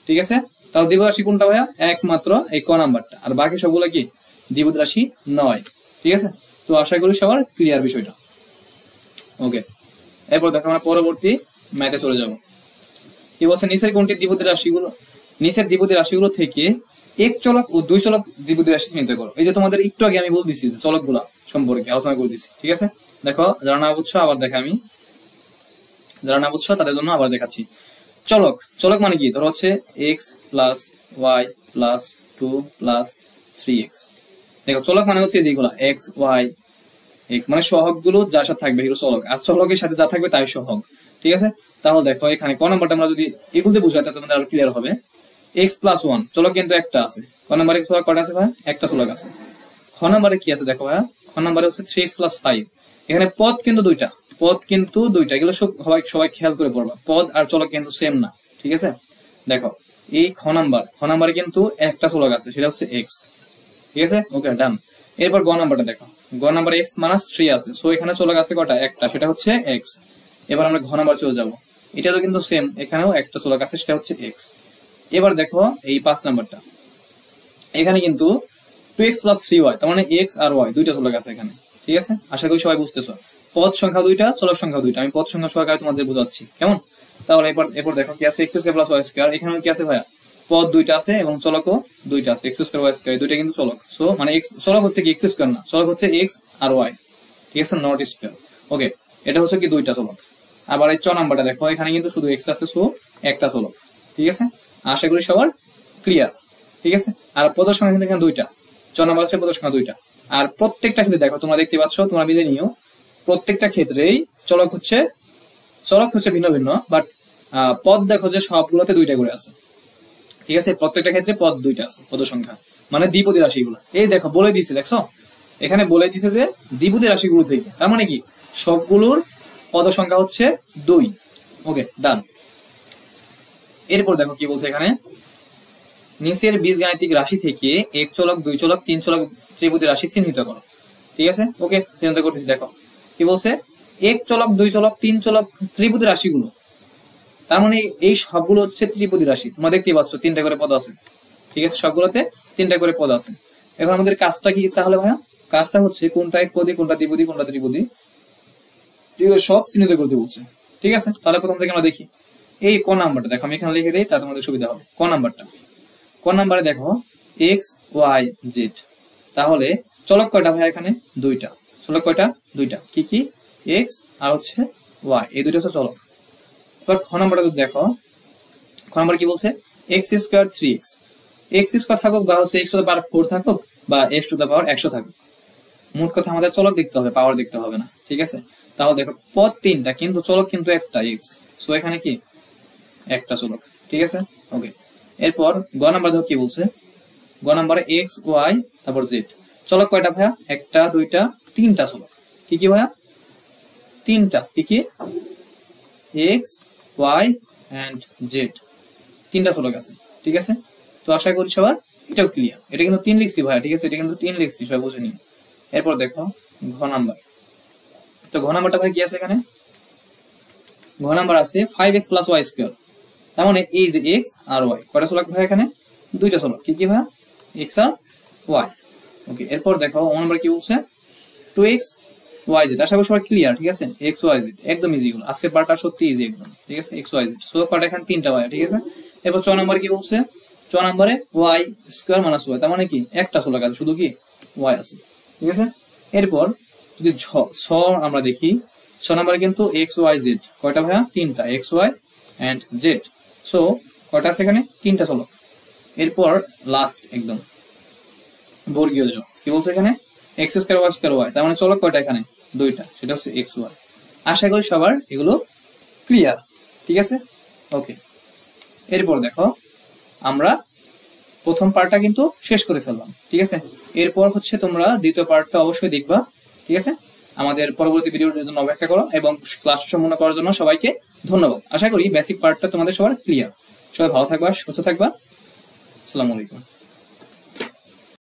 ঠিক আছে, তাহলে দ্বিপদী রাশি কোনটা ভাইয়া? একমাত্র এই ক নাম্বারটা, আর বাকি সবগুলো কি দ্বিপদী রাশি নয়। ঠিক আছে, তো আশা করি সবার ক্লিয়ার বিষয়টা। ওকে, এরপর দেখো আমরা পরবর্তী ম্যাথে চলে যাব। কি বলছে? নিচের দ্বিপদী রাশিগুলো থেকে এক চলক ও দুই চলক দ্বিপদী রাশি চিহ্নিত করো। এই যে তোমাদের একটু আগে আমি বলতেছি যে চলক গুলা সম্পর্কে আলোচনা করে দিচ্ছি। ঠিক আছে, দেখো যারা না বুঝছো আবার তাদের জন্য আবার দেখাচ্ছি। চলক মানে কি? ধরো হচ্ছে x plus y plus 2 plus 3x। দেখো চলক মানে হচ্ছে যেগুলো এক্স ওয়াই এক্স, মানে সহগ গুলো যার সাথে থাকবে এগুলো চলক, আর চলকের সাথে যা থাকবে তাই সহগ। ঠিক আছে, তাহলে দেখো এখানে ক নাম্বারটা আমরা যদি এগুলো দিয়ে বুঝাই তাহলে তোমাদের আরো ক্লিয়ার হবে। এক্স প্লাস 1 চলক কিন্তু একটা আছে। ক নাম্বারে চলক কয়টা আছে ভাই? একটা চলক আছে। খ নাম্বারে কি আছে দেখো ভাইয়া? খ নাম্বারে হচ্ছে 3x প্লাস 5। এখানে পদ কিন্তু দুইটা, এগুলো সবাই খেয়াল করে পড়বা, পদ আর চলক কিন্তু সেম না। ঠিক আছে, দেখো এই খ নাম্বারে কিন্তু একটা চলক আছে, সেটা হচ্ছে এক্স। ঠিক আছে, ওকে, ডান। এরপর গ নাম্বারটা দেখো, গ নাম্বারে এক্স মাইনাস 3 আছে, সো এখানে চলক আছে কয়টা? একটা, সেটা হচ্ছে এক্স। এবার আমরা ঘ নাম্বার চলে যাব, এটা তো কিন্তু সেম, এখানেও একটা চলক আছে, সেটা হচ্ছে এক্স। এবার দেখো এই 5 নাম্বারটা, এখানে কিন্তু 2x প্লাস 3y, তার মানে এক্স আর ওয়াই দুইটা চলক আছে এখানে। ঠিক আছে, আশা করি সবাই বুঝতেছো। পদ সংখ্যা দুইটা, চলক সংখ্যা দুইটা, আমি পদ সংখ্যা সহকারে তোমাদের বোঝাচ্ছি। কেমন? তাহলে এরপর দেখো কি আছে? X square plus y square, এখানেও কি আছে ভাইয়া? পদ দুইটা আছে এবং চলকও দুইটা আছে, এক্স স্কয়ার ওয়াই স্কয়ার, দুইটা কিন্তু চলক। সো মানে চলক হচ্ছে কি এক্স স্কয়ার না, চলক হচ্ছে এক্স আর ওয়াই। ঠিক আছে, নট স্কয়ার। ওকে, এটা হচ্ছে কি দুইটা চলক। আবার এই চ নাম্বারটা দেখো, এখানে কিন্তু শুধু এক্স আছে, সো একটা চলক। ঠিক আছে, আশা করি সবার ক্লিয়ার। ঠিক আছে, আর পদের সংখ্যা কিন্তু এখানে দুইটা, চ নাম্বার হচ্ছে পদের সংখ্যা দুইটা। আর প্রত্যেকটা ক্ষেত্রে দেখো, তোমরা দেখতে পাচ্ছ, তোমরা মিলে নিও, প্রত্যেকটা ক্ষেত্রেই চলক হচ্ছে ভিন্ন ভিন্ন, বাট পদ দেখো যে সবগুলোতে দুইটা করে আছে। ঠিক আছে, প্রত্যেকটা ক্ষেত্রে পদ দুইটা আছে, পদ সংখ্যা মানে দ্বিপদী রাশিগুলো। এই দেখো বলে দিয়েছে, দেখছো এখানে বলে দিয়েছে যে দ্বিপদী রাশিগুলো থেকে, তার মানে কি সবগুলোর পদ সংখ্যা হচ্ছে 2। ওকে, ডান। এরপর দেখো কি বলছে এখানে, নিচের বীজগাণিতিক রাশি থেকে এক চলক, দুই চলক, তিন চলক ত্রিপদী রাশি চিহ্নিত করো। ঠিক আছে, ওকে, চিহ্নিত করতেছি। দেখো কি বলছে, এক চলক, দুই চলক, তিন চলক ত্রিপদী রাশিগুলো, তার মানে এই সবগুলো হচ্ছে ত্রিপদী রাশি। তোমরা দেখতেই পাচ্ছ তিনটা করে পদ আছে। ঠিক আছে, সবগুলোতে তিনটা করে পদ আছে। এখন আমাদের কাজটা কি তাহলে ভাইয়া? কাজটা হচ্ছে কোনটা একপদী, কোনটা দ্বিপদী, কোনটা ত্রিপদী, এগুলো সব চিহ্নিত করতে বলছে। ঠিক আছে, তাহলে প্রথম থেকে আমরা দেখি এই ক নাম্বারটা। দেখো আমি এখানে লিখে দিই, তা তোমাদের সুবিধা হবে। ক নাম্বারে দেখো এক্স ওয়াই জেড, তাহলে চলক কয়টা ভাই? এখানে দুইটা চলক। কয়টা? দুইটা। কি কি? এক্স আর হচ্ছে ওয়াই, এই দুইটা হচ্ছে চলক। এবার খ নাম্বারটা দেখো, খ নাম্বার কি বলছে? X square 3x, x square থাকুক বা হচ্ছে এক্স টু দ্য পাওয়ার 4 থাকুক বা এক্স টু দ্য পাওয়ার 100 থাকুক, মোট কথা আমাদের চলক দেখতে হবে, পাওয়ার দেখতে হবে না। ঠিক আছে, তাহলে দেখো পদ তিনটা কিন্তু চলক কিন্তু একটা এক্স, সো এখানে কি একটা চলক। ঠিক আছে, ওকে। এরপর গ নাম্বার দেখো কি বলছে, গ নাম্বারে এক্স ওয়াই তারপর জেড, চলক কয়টা ভাইয়া? একটা, দুইটা, তিনটা চলক। কি কি ভাইয়া? তিনটা। কি কি? এক্স ওয়াই এন্ড জেড, তিনটা চলক আছে। ঠিক আছে, তো আশা করি সবার এটাও ক্লিয়ার। এটা কিন্তু 3 লিখছি ভাই, ঠিক আছে, এটা কিন্তু 3 লিখছি, সবাই বুঝে নিন। এরপর দেখো ঘ নাম্বার। তো ঘ নাম্বারটা ভাই কি আছে এখানে? ঘ নাম্বার আছে 5x + y²। তার মানে এই যে x আর y কয়টা চলক ভাই এখানে? দুইটা চলক। কি কি ভাই? x আর y। ওকে, এরপর দেখো ও নাম্বার কি বলছে? 2x yz। আশা করি সবাই ক্লিয়ার, ঠিক আছে? x yz একদম ইজি গুলো, আজকের পার্টটা সত্যি ইজি একদম, ঠিক আছে? x yz সো কয়টা এখানে? তিনটা ভাই, ঠিক আছে? এরপর চ নাম্বার কি বলছে? চ নাম্বারে y² - y, তার মানে কি একটা চলক আছে, শুধু কি y আছে, ঠিক আছে? এরপর যদি ছ আমরা দেখি, ছ নাম্বারে কিন্তু x y z কয়টা ভাইয়া? তিনটা, x y and z। So কয়টা আছে এখানে? তিনটা চলক। এরপর লাস্ট একদম বর্গীয় জ কি বলছে এখানে? x² y² y, তার মানে চলক কয়টা এখানে? দুইটা, সেটা হচ্ছে x y। আশা করি সবার এগুলো ক্লিয়ার, ঠিক আছে? ওকে, এরপর দেখো আমরা প্রথম পার্টটা কিন্তু শেষ করে ফেললাম, ঠিক আছে? এরপর হচ্ছে তোমরা দ্বিতীয় পার্টটা অবশ্যই দেখবা, ঠিক আছে? আমাদের পরবর্তী ভিডিওর জন্য অপেক্ষা করো এবং ক্লাস সম্পূর্ণ করার জন্য সবাইকে ধন্যবাদ। আশা করি বেসিক পার্টটা তোমাদের সবার ক্লিয়ার। সবাই ভালো থাকবা, সুস্থ থাকবা। আসসালামু আলাইকুম।